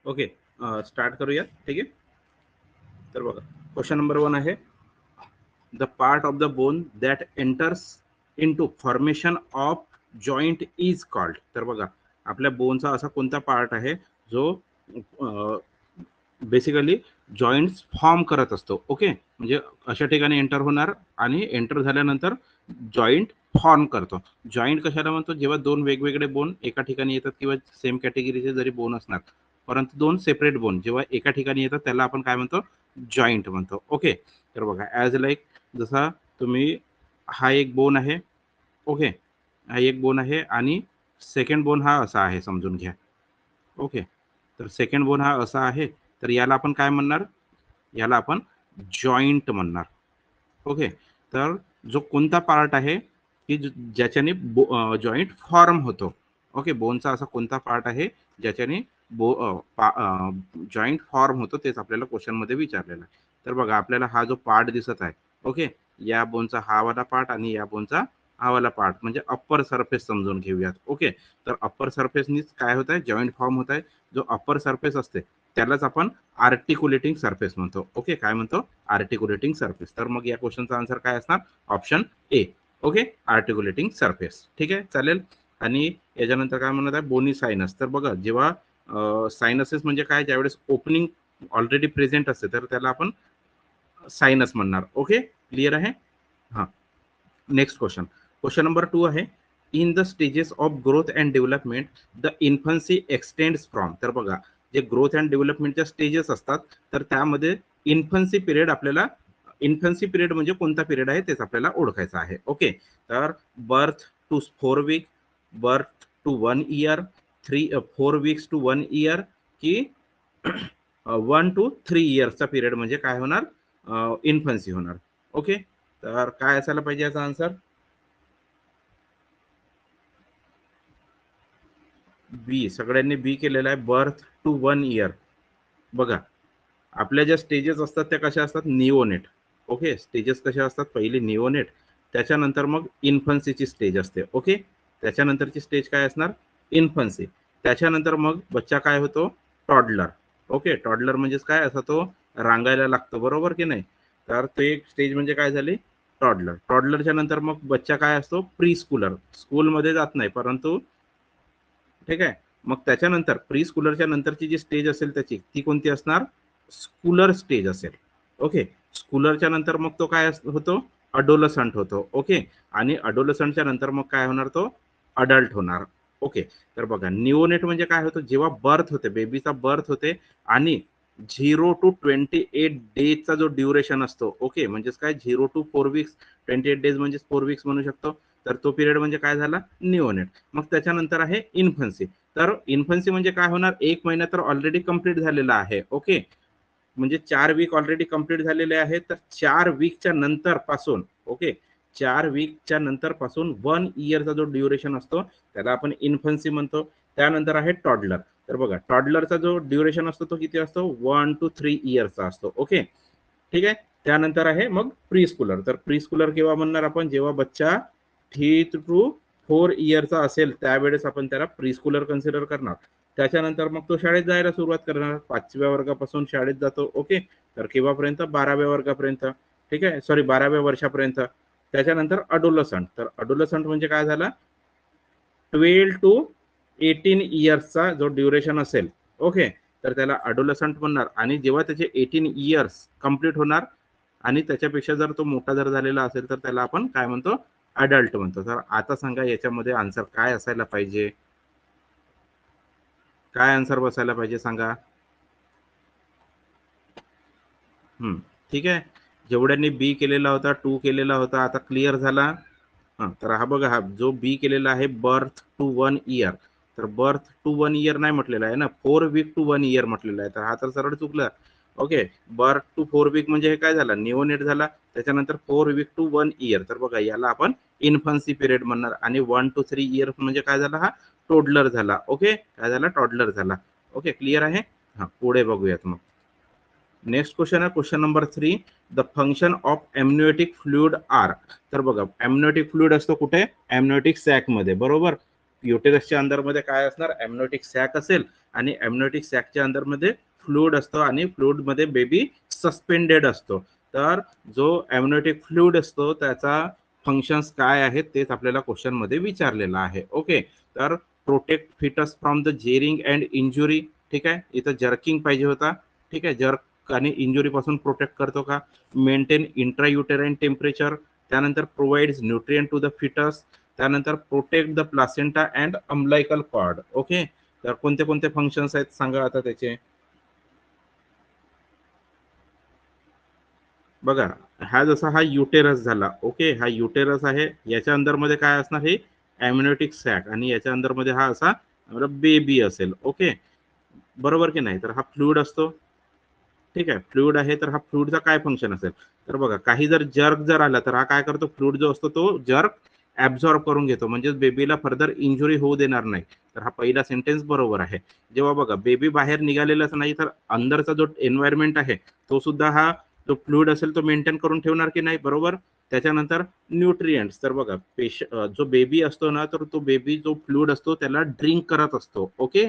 Okay, start करूया. ठीक आहे. तर बघा, क्वेश्चन नंबर 1 आहे, the part of the bone that enters into formation of joint is called. तर बघा, आपल्या बोनचा असा कोणता पार्ट आहे जो बेसिकली जॉईंट्स फॉर्म करत असतो. ओके, म्हणजे अशा ठिकाणी एंटर होणार आणि एंटर झाल्यानंतर जॉईंट फॉर्म करतो. जॉईंट कशाला म्हणतो? जेव्हा दोन वेगवेगळे बोन एका ठिकाणी येतात किंवा सेम कॅटेगरीचे जरी बोन असणार, परंतु दोन सेपरेट बोन जेव्हा एका ठिकाणी येतात त्याला आपण काय म्हणतो? जॉईंट म्हणतो. ओके, तर बघा, ॲज लाईक जसा तुम्ही हा एक बोन आहे. ओके, हा एक बोन आहे आणि सेकंड बोन हा असा आहे समजून घ्या. ओके, तर सेकंड बोन हा असा आहे, तर याला आपण काय म्हणणार? याला आपण जॉईंट म्हणणार. ओके, तर जो कोणता पार्ट आहे की ज्याच्याने जॉईंट फॉर्म होतो. ओके, बोनचा असा कोणता पार्ट आहे ज्याच्याने जॉईंट फॉर्म होतो, तेच आपल्याला क्वेश्चन मध्ये विचारलेलं आहे. तर बघा, आपल्याला हा जो पार्ट दिसत आहे, ओके, या बोनचा हा वाला पार्ट आणि या बोनचा हा वाला पार्ट म्हणजे अप्पर सरफेस समजून घेऊयात. ओके, तर अप्पर सरफेसनीच काय होत आहे? जॉईंट फॉर्म होत आहे. जो अप्पर सरफेस असते त्यालाच आपण आर्टिक्युलेटिंग सरफेस म्हणतो. ओके, काय म्हणतो? Articulating surface. तर मग या क्वेश्चनचा आन्सर काय असणार? Option A. Okay, articulating surface. ठीक आहे, चालेल. आणि याच्यानंतर काय म्हणत आहे? Bony sinus. तर बघा, जेव्हा सायनसेस म्हणजे काय? ज्यावेळेस ओपनिंग ऑलरेडी प्रेझेंट असते तर त्याला आपण सायनस म्हणणार. ओके, क्लिअर आहे? हा, नेक्स्ट क्वेश्चन. क्वेश्चन नंबर 2 आहे, in the stages of growth and development the infancy extends from. तर बघा, जे ग्रोथ अँड डेव्हलपमेंटच्या स्टेजेस असतात तर त्यामध्ये इन्फन्सी पिरियड आपल्याला, इन्फन्सी पिरियड म्हणजे कोणता पिरियड आहे तेच आपल्याला ओळखायचं आहे. ओके, तर birth to 4 week, birth to 1 year, 4 weeks to 1 year, की 1 to 3 इयर्सचा पिरियड म्हणजे काय होणार? इन्फन्सी होणार. ओके, तर काय असायला पाहिजे याचा आन्सर? बी. सगळ्यांनी बी केलेला आहे. Birth to 1 year. बघा, आपल्या ज्या स्टेजेस असतात त्या कशा असतात? निओनेट. ओके, स्टेजेस कशा असतात? पहिली निओनेट, त्याच्यानंतर मग इन्फन्सीची स्टेज असते. ओके, त्याच्यानंतरची स्टेज काय असणार? इन्फन्सी. त्याच्यानंतर मग बच्चा काय होतो? टॉडलर. ओके, टॉडलर म्हणजेच काय? असा तो रांगायला लागतो, बरोबर की नाही? तर ते एक स्टेज म्हणजे काय झाली? टॉडलर. टॉडलरच्या नंतर मग बच्चा काय असतो? Pre Schuler. स्कूलमध्ये जात नाही, परंतु ठीक आहे. मग त्याच्यानंतर प्री स्कूलरच्या नंतरची जी स्टेज असेल त्याची, ती कोणती असणार? स्कूलर स्टेज असेल. ओके, स्कूलरच्या नंतर मग तो काय होतो? अडोलसंट होतो. ओके, आणि अडोलसंटच्या नंतर मग काय होणार? तो अडल्ट होणार. ओके, तर बघा, निओनेट म्हणजे काय होतं? जेव्हा बर्थ होते, बेबीचा बर्थ होते आणि 0 to 28 डेजचा जो ड्युरेशन असतो. ओके, म्हणजेच काय? 0 to 4 वीक्स, 28 डेज म्हणजे 4 वीक्स म्हणू शकतो. तर तो पिरियड म्हणजे काय झाला? निओनेट. मग त्याच्यानंतर आहे इन्फन्सी. तर इन्फन्सी म्हणजे काय होणार? 1 महिना तर ऑलरेडी कंप्लीट झालेला आहे. ओके, म्हणजे 4 वीक ऑलरेडी कंप्लीट झालेले आहेत. तर 4 वीकच्या नंतर पासून, ओके, 4 वीकच्या नंतर पासून 1 इयरचा जो ड्युरेशन असतो त्याला आपण इन्फन्सी म्हणतो. त्यानंतर आहे टॉडलर. तर बघा, टॉडलरचा जो ड्युरेशन असतो तो किती असतो? 1 to 3 इयरचा असतो. ओके, ठीक आहे. त्यानंतर आहे मग प्री स्कूलर. तर प्री स्कूलर केव्हा म्हणणार आपण? जेव्हा बच्चा 3 to 4 इयरचा असेल त्यावेळेस आपण त्याला प्री स्कूलर कन्सिडर करणार. त्याच्यानंतर मग तो शाळेत जायला सुरुवात करणार. 5व्या वर्गापासून शाळेत जातो. ओके, तर केव्हापर्यंत? 12व्या वर्गापर्यंत. ठीक आहे, सॉरी, 12व्या वर्षापर्यंत. त्याच्यानंतर अडोलसंट. तर अडोलसंट म्हणजे काय झाला? 12 to 18 इयर्सचा जो ड्युरेशन असेल, ओके, तर त्याला अडोलसंट म्हणणार. आणि जेव्हा त्याचे 18 इयर्स कंप्लीट होणार आणि त्याच्यापेक्षा जर तो मोठा जर झालेला असेल तर त्याला आपण काय म्हणतो? अडल्ट म्हणतो. तर आता सांगा, याच्यामध्ये आन्सर काय असायला पाहिजे? काय आन्सर बसायला पाहिजे सांगा? ठीक आहे. जेवढ्यांनी बी केलेला होता, 2 केलेला होता, आता क्लिअर झाला. तर हा बघा, हा जो बी केलेला आहे, बर्थ टू 1 इयर. तर बर्थ टू 1 इयर नाही म्हटलेला आहे ना, 4 वीक टू 1 इयर म्हटलेला आहे. तर हा तर सरळ चुकला. ओके, बर्थ टू 4 वीक म्हणजे हे काय झाला? निओनेट झाला. त्याच्यानंतर 4 वीक टू 1 इयर. तर बघा, याला आपण इन्फन्सी पिरियड म्हणणार. आणि 1 to 3 इयर म्हणजे काय झाला? हा टोडलर झाला. ओके, काय झाला? टॉडलर झाला. ओके, क्लिअर आहे? हा, पुढे बघूयात मग. नेक्स्ट क्वेश्चन आहे question number 3. The function of amniotic fluid are. तर बघा एमनिओटिक फ्लुइड असतो कुठे? एमनिओटिक सॅक मध्ये, बरोबर. युटेरसच्या अंदर मध्ये काय असणार? एमनिओटिक सॅक असेल आणि एमनिओटिक सॅकच्या अंदर मध्ये फ्लुइड असतो आणि फ्लुइड मध्ये बेबी सस्पेंडेड असतो. तर जो एमनिओटिक फ्लुइड असतो त्याचा फंक्शन्स काय आहेत तेच आपल्याला क्वेश्चन मध्ये विचारलेलं आहे. ओके, तर protect foetus from the jarring and injury. ठीक आहे, इथं जर्किंग पाहिजे होता. ठीक आहे, जर्क आणि इंजुरी पासून प्रोटेक्ट करतो का? मेंटेन इंट्रायुटेराइन टेम्परेचर, त्यानंतर provides nutrient to the foetus, त्यानंतर protect the placenta and umbilical cord. Okay, तर कोणते कोणते फंक्शन्स आहेत सांगा आता त्याचे. बघा, हा जसा हा युटेरस झाला. ओके, हा युटेरस आहे, याच्या अंदर मध्ये काय असणार? हे एम्युनिटिक सॅक आणि याच्या अंदर मध्ये हा असा बेबी असेल. ओके, बरोबर की नाही? तर हा फ्लुइड असतो. ठीक आहे, फ्लुइड आहे, तर हा फ्लुइडचा काय फंक्शन असेल? तर बघा, काही जर जर्क जर आला तर हा काय करतो? फ्लुइड जो असतो तो जर्क ऍब्झॉर्ब करून घेतो, म्हणजे बेबीला फर्दर इंजुरी होऊ देणार नाही. तर हा पहिला सेंटेन्स बरोबर आहे. जेव्हा बघा बेबी बाहेर निघालेलाच नाही तर अंदरचा जो एन्व्हायरमेंट आहे तो सुद्धा हा जो फ्लुइड असेल तो मेंटेन करून ठेवणार की नाही? बरोबर. त्याच्यानंतर न्यूट्रिएंट्स, तर बघा जो बेबी असतो ना, तर तो बेबी जो फ्लुइड असतो त्याला ड्रिंक करत असतो. ओके,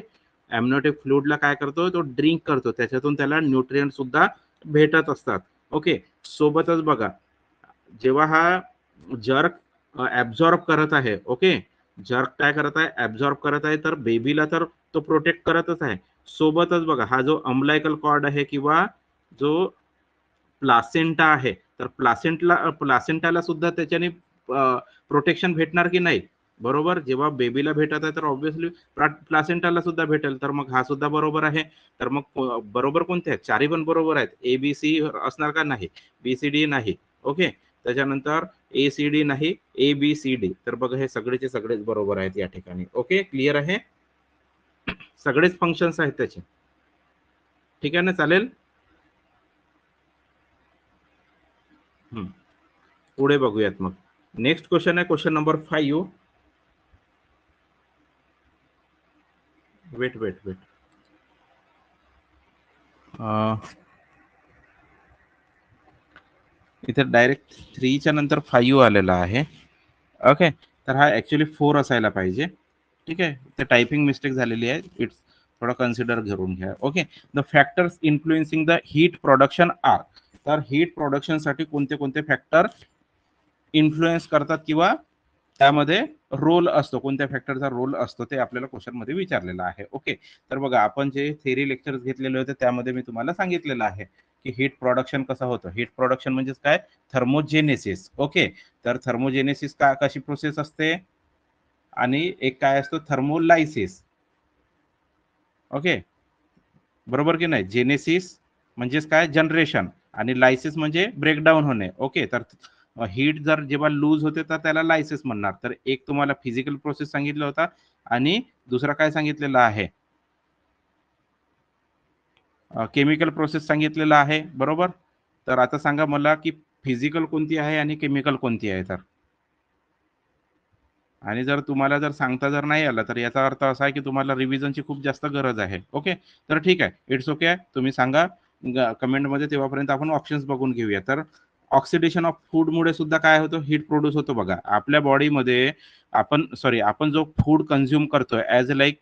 एमनोटिक फ्लुइडला काय करतो? तो ड्रिंक करतो, त्याच्यातून त्याला न्यूट्रिएंट सुद्धा भेटत असतात. ओके, सोबतच बघा, जेव्हा हा जर्क ऍब्झॉर्ब करत आहे. ओके, जर्क काय करत आहे? ऍब्झॉर्ब करत आहे, तर बेबीला तर तो प्रोटेक्ट करतच आहे. सोबतच बघा, हा जो अम्लायकल कॉर्ड आहे किंवा जो प्लासेंटा आहे, तर प्लासेंटाला सुद्धा त्याच्याने प्रोटेक्शन भेटणार की नाही? बरोबर. जेव्हा बेबीला भेटत आहे तर ऑब्व्हियसली प्लासेंटाला सुद्धा भेटेल, तर मग हा सुद्धा बरोबर आहे. तर मग बरोबर कोणते आहेत? चारही पण बरोबर आहेत. ए बी सी असणार का? नाही. बी सी डी नाही. ओके, त्याच्यानंतर ए सी डी नाही, ए बी सी डी. तर बघा, हे सगळेचे सगळेच बरोबर आहेत या ठिकाणी. ओके, क्लिअर आहे? सगळेच फंक्शन्स आहेत त्याचे. ठीक आहे ना, चालेल. पुढे बघूयात मग. नेक्स्ट क्वेश्चन आहे question number 5. Wait wait wait, इथे डायरेक्ट 3च्या नंतर 5 आलेला आहे. ओके, तर हा ऍक्च्युली 4 असायला पाहिजे. ठीक आहे, ते टायपिंग मिस्टेक झालेली आहे. इट्स थोडा कन्सिडर करून घ्या. Okay, the factors influencing the heat production are. तर हीट प्रोडक्शन साठी कोणते कोणते फॅक्टर इन्फ्लुएन्स करतात किंवा त्यामध्ये रोल असतो, कोणत्या फॅक्टरचा रोल असतो ते आपल्याला क्वेश्चन मध्ये विचारलेलं आहे. ओके, तर बघा, आपण जे थेरी लेक्चर्स घेतलेले होते त्यामध्ये मी तुम्हाला सांगितलेलं आहे की हीट प्रोडक्शन कसं होतं. हीट प्रोडक्शन म्हणजे काय? थर्मोजेनेसिस. ओके, तर थर्मोजेनेसिस कशी प्रोसेस असते? आणि एक काय असतो? थर्मोलायसिस. ओके, बरोबर की नाही? जेनेसिस म्हणजेच काय? जनरेशन, आणि लायसिस म्हणजे ब्रेकडाऊन होणे. ओके, तर हीट जर जेव्हा लूज होते तर त्याला लायसिस म्हणणार. तर एक तुम्हाला फिजिकल प्रोसेस सांगितलं होता आणि दुसरा काय सांगितलेलं आहे? केमिकल प्रोसेस सांगितलेला आहे, बरोबर. तर आता सांगा मला की फिजिकल कोणती आहे आणि केमिकल कोणती आहे? तर आणि जर तुम्हाला जर सांगता जर नाही आलं तर याचा अर्थ असा आहे की तुम्हाला रिव्हिजनची खूप जास्त गरज आहे. ओके, तर ठीक आहे, इट्स ओके. तुम्ही सांगा कमेंटमध्ये, तेव्हापर्यंत आपण ऑप्शन्स बघून घेऊया. तर ऑक्सिडेशन ऑफ फूडमुळे सुद्धा काय होतं? हीट प्रोड्यूस होतो. बघा, आपल्या बॉडीमध्ये आपण जो फूड कन्झ्युम करतोय as a like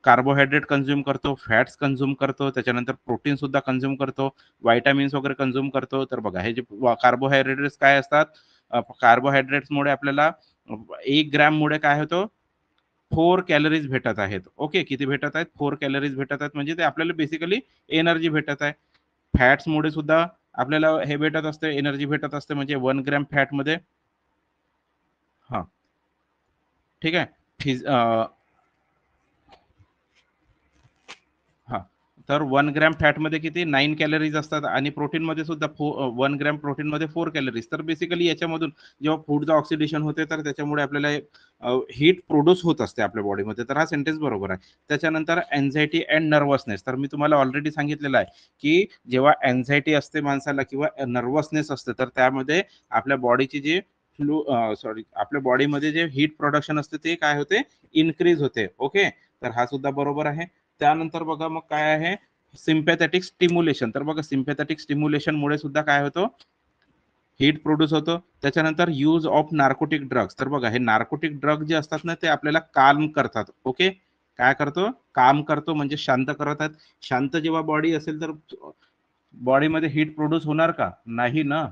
carbohydrate consume करतो, फॅट्स कन्झ्युम करतो, त्याच्यानंतर प्रोटीन सुद्धा कन्झ्युम करतो, व्हायटामिन्स वगैरे कन्झ्युम करतो. तर बघा, हे जे कार्बोहायड्रेट्स काय असतात? कार्बोहायड्रेट्समुळे आपल्याला 1 ग्रॅम मुळे काय होतं? 4 कॅलरीज भेटत आहेत. ओके, किती भेटत आहेत? 4 कॅलरीज भेटत आहेत, म्हणजे ते आपल्याला बेसिकली एनर्जी भेटत आहे. फॅट्समुळे सुद्धा आपल्याला हे भेटत असते, एनर्जी भेटत असते, म्हणजे 1 ग्रॅम फॅटमध्ये. हा, ठीक आहे. फिज हा, तर 1 ग्रॅम फॅटमध्ये किती? 9 कॅलरीज असतात, आणि प्रोटीनमध्ये सुद्धा 1 ग्रॅम प्रोटीनमध्ये 4 कॅलरीज. तर बेसिकली याच्यामधून जेव्हा फूडचं ऑक्सिडेशन होते तर त्याच्यामुळे आपल्याला हीट प्रोड्यूस होत असते आपल्या बॉडीमध्ये. तर हा सेंटेन्स बरोबर आहे. त्याच्यानंतर एन्झायटी अँड नर्वसनेस. तर मी तुम्हाला ऑलरेडी सांगितलेलं आहे की जेव्हा एन्झायटी असते माणसाला किंवा नर्वसनेस असते तर त्यामध्ये आपल्या बॉडीची जी आपल्या बॉडीमध्ये जे हीट प्रोडक्शन असते ते काय होते? इन्क्रीज होते. ओके, तर हा सुद्धा बरोबर आहे. त्यानंतर बघा मग काय आहे? Sympathetic stimulation. तर बघा सिम्पॅथॅटिक स्टिम्युलेशन मुळे सुद्धा काय होतं, हीट प्रोड्यूस होतो. त्याच्यानंतर यूज ऑफ नार्कोटिक ड्रग्स. तर बघा हे नार्कोटिक ड्रग जे असतात ना ते आपल्याला काम करतात. ओके, काय करतो, काम करतो म्हणजे शांत करतात. शांत जेव्हा बॉडी असेल तर बॉडीमध्ये हीट प्रोड्यूस होणार का, नाही ना.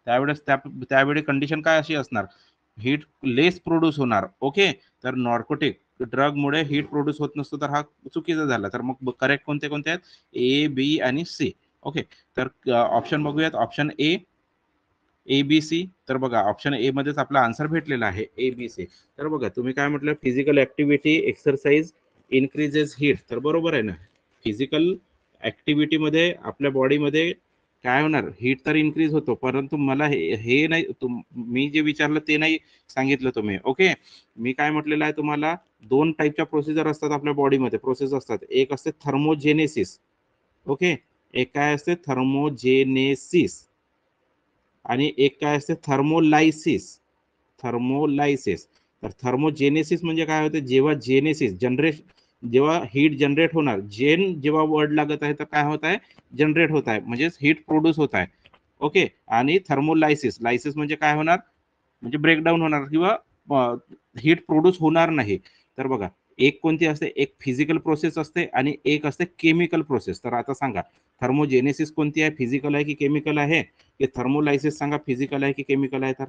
त्यावेळेस त्यावेळी कंडिशन काय अशी असणार, हीट लेस प्रोड्यूस होणार. ओके, तर नॉर्कोटिक ड्रग मुळे हीट प्रोड्यूस होत नसतो, तर हा चुकीचा झाला. तर मग करेक्ट कोणते कोणते आहेत, ए, बी आणि सी. ओके, तर ऑप्शन बघूयात. Option A, A B C. तर बघा ऑप्शन ए मध्येच आपला आन्सर भेटलेला आहे, ए बी सी. तर बघा तुम्ही काय म्हटलं, physical activity exercise increases heat. तर बरोबर आहे ना, फिजिकल ऍक्टिव्हिटी मध्ये आपल्या बॉडीमध्ये काय होणार, हीट तर इन्क्रीज होतो. परंतु मला हे नाही, मी जे विचारलं ते नाही सांगितलं तुम्ही. ओके, मी काय म्हटलेलं आहे तुम्हाला, दोन टाईपच्या प्रोसिजर असतात आपल्या बॉडीमध्ये, प्रोसेस असतात. एक असते थर्मोजेनेसिस. ओके, एक काय असते थर्मोजेनेसिस आणि एक काय असते थर्मोलायसिस. थर्मोलायसिस. तर थर्मोजेनेसिस म्हणजे काय होते, जेव्हा जेनेसिस जनरेट, जेव्हा हीट जनरेट होणार, जेव्हा वर्ड लागत आहे तर काय होत आहे, जनरेट होत आहे म्हणजे हीट प्रोड्यूस होत आहे. ओके, आणि थर्मोलायसिस, लायसिस म्हणजे काय होणार, म्हणजे ब्रेकडाऊन होणार किंवा हीट प्रोड्यूस होणार नाही. तर बघा एक कोणती असते, एक फिजिकल प्रोसेस असते आणि एक असते केमिकल प्रोसेस. तर आता सांगा थर्मोजेनेसिस कोणती आहे, फिजिकल आहे की केमिकल आहे, की थर्मोलायसिस सांगा फिजिकल आहे की केमिकल आहे. तर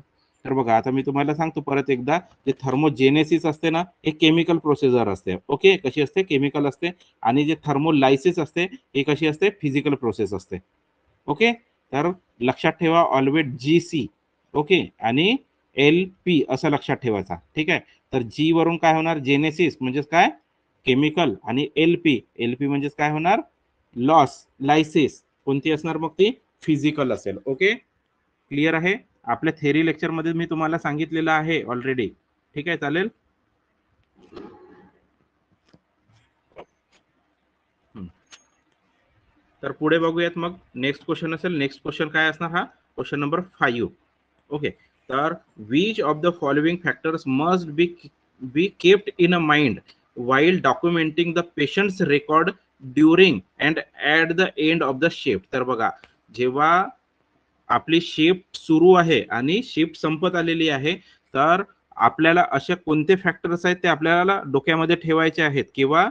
तर बघा आता मी तुम्हाला सांगतो परत एकदा, जे थर्मोजेनेसिस असते ना हे केमिकल प्रोसेसर असते. ओके, कशी असते, केमिकल असते. आणि जे थर्मोलायसिस असते ही कशी असते, फिजिकल प्रोसेस असते. ओके, तर लक्षात ठेवा ऑलवेज जी सी. ओके, आणि एल पी असं लक्षात ठेवायचा. ठीक आहे, तर जी वरून काय होणार, जेनेसिस म्हणजेच काय, केमिकल. आणि एल पी, एल पी म्हणजेच काय होणार, लॉस. लायसिस कोणती असणार मग, ती फिजिकल असेल. ओके, क्लिअर आहे. आपल्या थेरी लेक्चर मध्ये मी तुम्हाला सांगितलेलं आहे ऑलरेडी. ठीक आहे, चालेल. तर पुढे बघूयात मग, नेक्स्ट क्वेश्चन असेल. नेक्स्ट क्वेश्चन काय असणार, हा क्वेश्चन नंबर 5. ओके, तर which of the following factors must be kept in a mind while documenting the patient's record during and at the end of the shift. तर बघा जेव्हा आपली shift सुरू आहे आणि शिफ्ट संपत आलेली आहे, तर आपल्याला असे कोणते फॅक्टर्स आहेत ते आपल्याला डोक्यामध्ये ठेवायचे आहेत, किंवा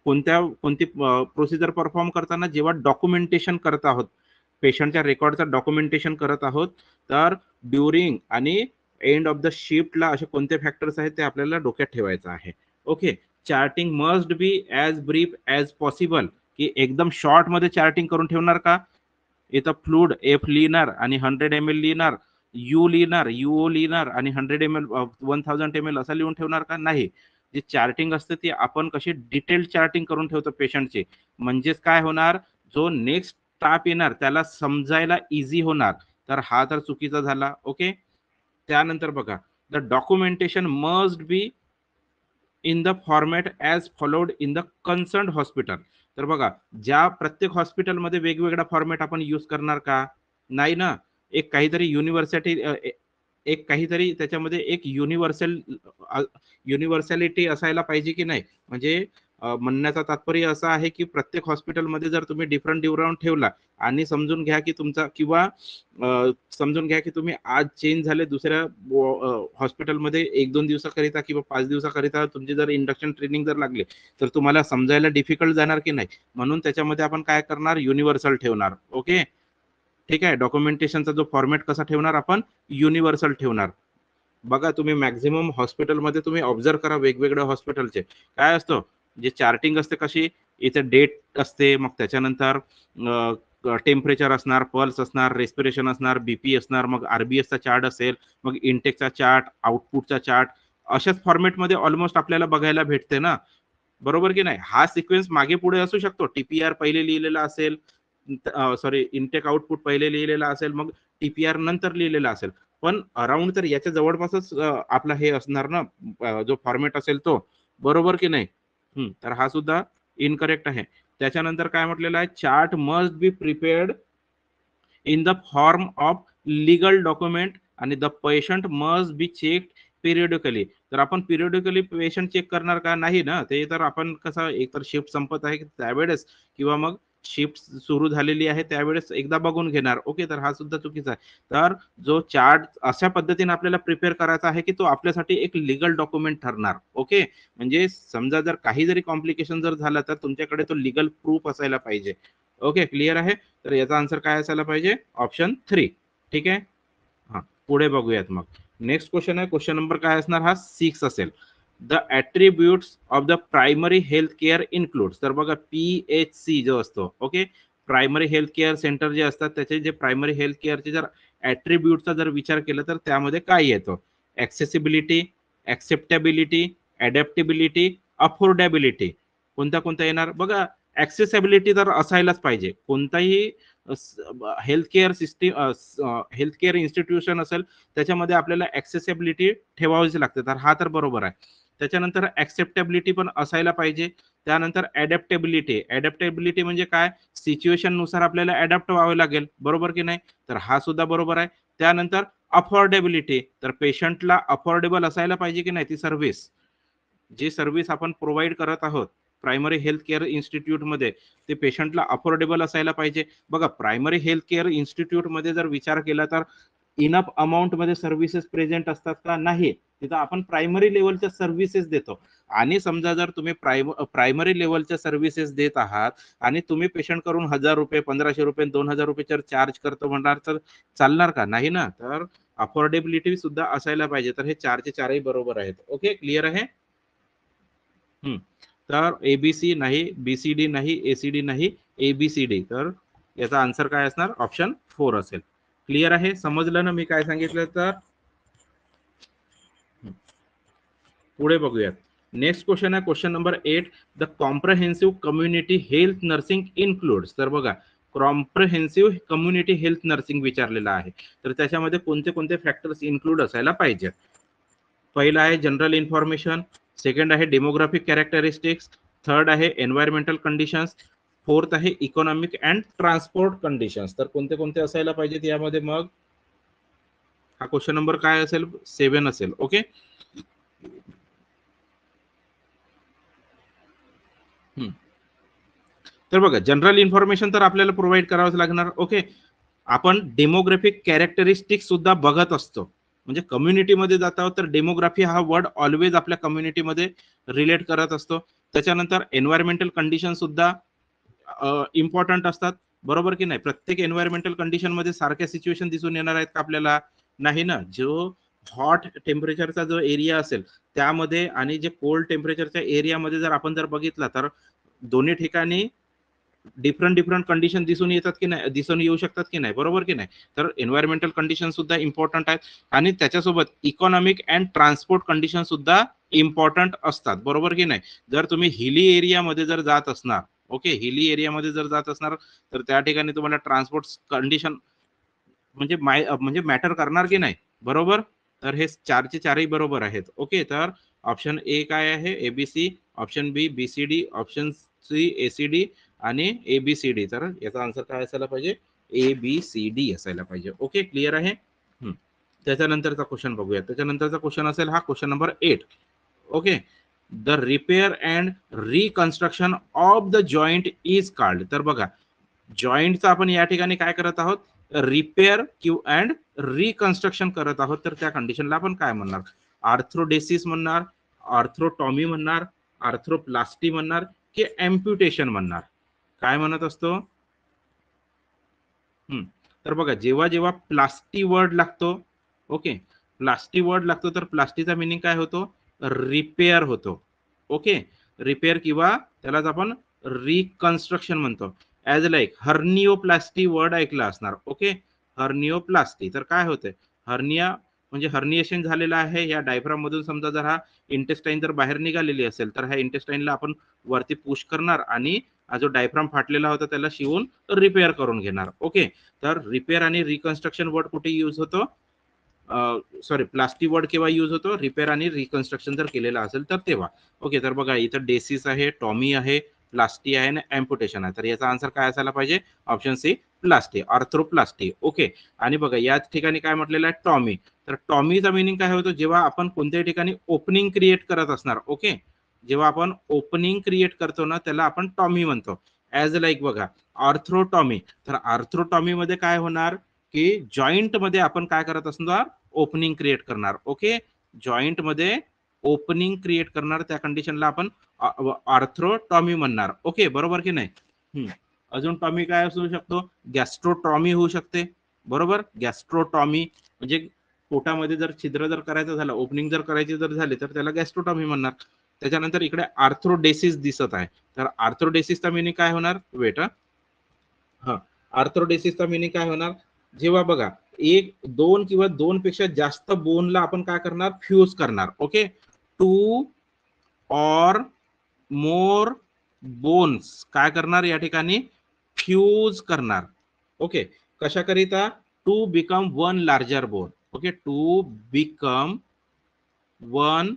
कोणती प्रोसिजर परफॉर्म करताना जेव्हा डॉक्युमेंटेशन करत आहोत, पेशंटच्या रेकॉर्डचं डॉक्युमेंटेशन करत आहोत, तर ड्युरिंग आणि एंड ऑफ द शिफ्टला असे कोणते फॅक्टर्स आहेत ते आपल्याला डोक्यात ठेवायचं आहे. Okay, charting must be as brief as possible, की एकदम शॉर्ट मध्ये चार्टिंग करून ठेवणार का, इथं फ्लूड एफ लिहिणार आणि 100 ml लिहिणार, यू लिहिणार, युओ लिहिणार आणि 100 ml 1000 ml असं लिहून ठेवणार का, नाही. जी चार्टिंग असते ती आपण कशी डिटेल चार्टिंग करून ठेवतो पेशंटची, म्हणजेच काय होणार, जो नेक्स्ट स्टाफ येणार त्याला समजायला इझी होणार. तर हा तर चुकीचा झाला. ओके, त्यानंतर बघा, the documentation must be in the format as followed in the concern hospital. तर बघा ज्या प्रत्येक हॉस्पिटलमध्ये वेगवेगळा फॉर्मॅट आपण यूज करणार का, नाही ना. एक काहीतरी युनिव्हर्सिटी, एक काहीतरी त्याच्यामध्ये एक युनिव्हर्सॅलिटी असायला पाहिजे की नाही. म्हणजे म्हणण्याचा तात्पर्य असं आहे की प्रत्येक हॉस्पिटलमध्ये जर तुम्ही डिफरंट डिफरंट ठेवला आणि समजून घ्या की तुमचा, किंवा समजून घ्या की तुम्ही आज चेंज झाले दुसऱ्या हॉस्पिटलमध्ये 1-2 दिवसाकरिता किंवा 5 दिवसाकरिता तुमची जर इंडक्शन ट्रेनिंग जर लागली, तर तुम्हाला समजायला डिफिकल्ट जाणार की नाही. म्हणून त्याच्यामध्ये आपण काय करणार, युनिव्हर्सल ठेवणार. ओके, ठीक आहे. डॉक्युमेंटेशनचा जो फॉर्मॅट कसा ठेवणार आपण, युनिव्हर्सल ठेवणार. बघा तुम्ही मॅक्झिमम हॉस्पिटलमध्ये तुम्ही ऑब्झर्व करा, वेगवेगळ्या हॉस्पिटलचे काय असतं, जे चार्टिंग असते कशी, इथे डेट असते, मग त्याच्यानंतर टेम्परेचर असणार, पल्स असणार, रेस्पिरेशन असणार, बीपी असणार, मग आरबीएसचा चार्ट असेल, मग इनटेकचा चार्ट, आउटपुटचा चार्ट, अशाच फॉर्मॅटमध्ये ऑलमोस्ट आपल्याला बघायला भेटते ना. बरोबर की नाही. हा सिक्वेन्स मागे पुढे असू शकतो, टीपीआर पहिले लिहिलेला असेल, सॉरी इनटेक आउटपुट पहिले लिहिलेला असेल, मग टीपीआर नंतर लिहिलेला असेल, पण अराउंड तर याच्या जवळपासच आपला हे असणार ना, जो फॉर्मॅट असेल तो. बरोबर की नाही. तर हा सुद्धा इनकरेक्ट आहे. त्याच्यानंतर काय म्हटलेलं आहे, chart must be prepared in the form of legal document आणि the patient must be check periodically. तर आपण पिरियडिकली पेशंट चेक करणार का, नाही ना. ते तर आपण कसं, एक तर शिफ्ट संपत आहे त्यावेळेस, किंवा मग शिफ्ट सुरू झालेली आहे त्यावेळेस एकदा बघून घेणार. ओके, तर हा सुद्धा चुकीचा आहे. तर जो चार्ट अशा पद्धतीने आपल्याला प्रिपेअर करायचा आहे की तो आपल्यासाठी एक लीगल डॉक्युमेंट ठरणार. ओके, म्हणजे समजा जर काही जरी कॉम्प्लिकेशन जर झालं तर तुमच्याकडे तो लीगल प्रूफ असायला पाहिजे. ओके, क्लिअर आहे. तर याचा आन्सर काय असायला पाहिजे? ऑप्शन 3. ठीक आहे. हा, पुढे बघूयात मग. नेक्स्ट क्वेश्चन आहे. क्वेश्चन नंबर काय असणार? हा 6 असेल. The attributes of the primary health care includes. तर बघा PHC जो असतो, okay, primary health care centre जे असतात त्याचे जे प्रायमरी हेल्थ केअरचे जर ॲट्रिब्यूटचा जर विचार केला तर त्यामध्ये काय येतो? Accessibility, acceptability, adaptability, affordability. कोणता कोणता येणार? बघा, ॲक्सेसिबिलिटी तर असायलाच पाहिजे. कोणताही health care system, health care institution असेल त्याच्यामध्ये आपल्याला ॲक्सेसिबिलिटी ठेवावीच लागते. तर हा तर बरोबर आहे. त्याच्यानंतर ॲक्सेप्टेबिलिटी पण असायला पाहिजे. त्यानंतर ॲडॅप्टेबिलिटी. ॲडॅप्टेबिलिटी म्हणजे काय? सिच्युएशन नुसार आपल्याला ॲडॅप्ट व्हावं लागेल. बरोबर की नाही? तर हा सुद्धा बरोबर आहे. त्यानंतर अफोर्डेबिलिटी. तर पेशंटला अफोर्डेबल असायला पाहिजे की नाही ती सर्व्हिस. जी सर्व्हिस आपण प्रोव्हाइड करत आहोत प्रायमरी हेल्थ केअर इन्स्टिट्यूटमध्ये, ते पेशंटला अफोर्डेबल असायला पाहिजे. बघा, प्रायमरी हेल्थ केअर इन्स्टिट्यूटमध्ये जर विचार केला तर इनफ अमाउंटमध्ये सर्व्हिसेस प्रेझेंट असतात का? नाही. तिथं आपण प्रायमरी लेव्हलच्या सर्व्हिसेस देतो. आणि समजा जर तुम्ही प्रायमरी लेव्हलच्या सर्व्हिसेस देत आहात आणि तुम्ही पेशंट करून ₹1000, ₹1500, ₹2000 जर चार्ज करतो म्हणणार तर चालणार का? नाही ना. तर अफोर्डेबिलिटी सुद्धा असायला पाहिजे. तर हे 4चे 4ही बरोबर आहेत. ओके, क्लिअर आहे? हं. तर एबीसी नाही, बीसीडी नाही, एसीडी नाही, एबीसीडी. तर याचा आन्सर काय असणार? ऑप्शन 4 असेल. क्लिअर आहे? समजलं ना मी काय सांगितलं तर? पुढे बघूयात. नेक्स्ट क्वेश्चन आहे question number 8. The comprehensive community health nursing includes. तर बघा, कॉम्प्रहेन्सिव्ह कम्युनिटी हेल्थ नर्सिंग विचारलेलं आहे. तर त्याच्यामध्ये कोणते कोणते फॅक्टर्स इन्क्लूड असायला पाहिजे? पहिला आहे जनरल इन्फॉर्मेशन, सेकंड आहे डेमोग्राफिक कॅरेक्टरिस्टिक्स, थर्ड आहे एन्व्हायरमेंटल कंडिशन्स, फोर्थ आहे इकॉनॉमिक अँड ट्रान्सपोर्ट कंडिशन्स. तर कोणते कोणते असायला पाहिजेत यामध्ये? मग हा क्वेश्चन नंबर काय असेल? 7 असेल. ओके. तर बघा, जनरल इन्फॉर्मेशन तर आपल्याला प्रोव्हाइड करावंच लागणार. ओके, आपण डेमोग्राफिक कॅरेक्टरिस्टिक्स सुद्धा बघत असतो. म्हणजे कम्युनिटीमध्ये जात आहोत तर डेमोग्राफी हा वर्ड ऑलवेज आपल्या कम्युनिटीमध्ये रिलेट करत असतो. त्याच्यानंतर एन्व्हायरमेंटल कंडिशन सुद्धा इम्पॉर्टंट असतात. बरोबर की नाही? प्रत्येक एन्व्हायरमेंटल कंडिशन मध्ये सारख्या सिच्युएशन दिसून येणार आहेत का आपल्याला? नाही ना. जो हॉट टेम्परेचरचा जो एरिया असेल त्यामध्ये आणि जे कोल्ड टेम्परेचरच्या एरियामध्ये जर आपण जर बघितला तर दोन्ही ठिकाणी डिफरंट डिफरंट कंडिशन दिसून येतात की नाही, दिसून येऊ शकतात की नाही? बरोबर की नाही? तर एन्व्हायरमेंटल कंडिशन सुद्धा इम्पॉर्टंट आहेत आणि त्याच्यासोबत इकॉनॉमिक अँड ट्रान्सपोर्ट कंडिशन सुद्धा इम्पॉर्टंट असतात. बरोबर की नाही? जर तुम्ही हिली एरियामध्ये जर जात असणार, ओके, हिली एरियामध्ये जर जात असणार तर त्या ठिकाणी तुम्हाला ट्रान्सपोर्ट कंडिशन म्हणजे म्हणजे मॅटर करणार की नाही? बरोबर. तर हे 4चे 4ही बरोबर आहेत. ओके, तर ऑप्शन ए काय आहे? ABC. Option B B C D. Option C ACD आणि एबीसीडी. तर याचा आन्सर काय असायला पाहिजे? एबीसीडी असायला पाहिजे. ओके, क्लिअर आहे? हं. त्याच्यानंतरचा क्वेश्चन बघूया. त्याच्यानंतरचा क्वेश्चन असेल हा question number 8. Okay. The repair and reconstruction of the joint is called. तर बघा, जॉइंटचा आपण या ठिकाणी काय करत आहोत? रिपेअर अँड रिकन्स्ट्रक्शन करत आहोत. तर त्या कंडिशनला आपण काय म्हणणार? आर्थ्रोडेसिस म्हणणार, आर्थ्रोटॉमी म्हणणार, आर्थ्रोप्लास्टी म्हणणार की एम्प्युटेशन म्हणणार? काय म्हणत असतो? हं. तर बघा, जेव्हा जेव्हा प्लास्टी वर्ड लागतो, ओके, प्लास्टी वर्ड लागतो तर प्लास्टीचा मीनिंग काय होतो? रिपेअर होतो. ओके, रिपेअर किंवा त्यालाच आपण रिकन्स्ट्रक्शन म्हणतो. ॲज लाइक हर्निओप्लास्टी वर्ड ऐकला असणार. ओके, हर्निओप्लास्टी. तर काय होतंय? हर्निया म्हणजे हर्निएशन झालेलं आहे या डायफ्राम मधून. समजा जर हा इंटेस्टाईन जर बाहेर निघालेली असेल तर ह्या इंटेस्टाईनला आपण वरती पुश करणार आणि हा जो डायफ्राम फाटलेला होता त्याला शिवून रिपेअर करून घेणार. ओके, तर रिपेअर आणि रिकन्स्ट्रक्शन वर्ड कुठे यूज होतो? सॉरी, प्लास्टिक वर्ड केव्हा यूज होतो? रिपेअर आणि रिकन्स्ट्रक्शन जर केलेलं असेल तर तेव्हा. ओके, तर बघा इथं डेसिस आहे, टॉमी आहे, प्लास्टी आहे आणि एम्प्युटेशन आहे. तर याचा आन्सर काय असायला पाहिजे? Option C प्लास्टी, arthroplasty. ओके, आणि बघा याच ठिकाणी काय म्हटलेलं आहे? टॉमी. तर टॉमीचा मीनिंग काय होतो? जेव्हा आपण कोणत्याही ठिकाणी ओपनिंग क्रिएट करत असणार. ओके, जेव्हा आपण ओपनिंग क्रिएट करतो ना त्याला आपण टॉमी म्हणतो. ॲज लाईक बघा, आर्थ्रोटॉमी. तर आर्थ्रोटॉमी मध्ये काय होणार की जॉईंट मध्ये आपण काय करत असणार, ओपनिंग क्रिएट करणार. ओके, जॉईंट मध्ये ओपनिंग क्रिएट करणार, त्या कंडिशनला आपण आर्थ्रोटॉमी म्हणणार. ओके, बरोबर की नाही? अजून टॉमी काय असू शकतो, गॅस्ट्रोटॉमी होऊ शकते. बरोबर, गॅस्ट्रोटॉमी म्हणजे पोटामध्ये जर छिद्र जर करायचं झालं, ओपनिंग जर करायची जर झाली तर त्याला गॅस्ट्रोटॉमी म्हणणार. त्याच्यानंतर इकडे आर्थ्रोडेसिस दिसत आहे, तर आर्थ्रोडेसिसचा मिनिंग काय होणार, वेट हा, आर्थ्रोडेसिसचा मिनिंग काय होणार, जेव्हा बघा एक दोन किंवा दोन पेक्षा जास्त बोनला आपण काय करणार, फ्यूज करणार. ओके, टू और मोर बोन्स काय करणार या ठिकाणी, फ्यूज करणार. ओके, कशाकरिता, to become one larger bone. Okay, to become one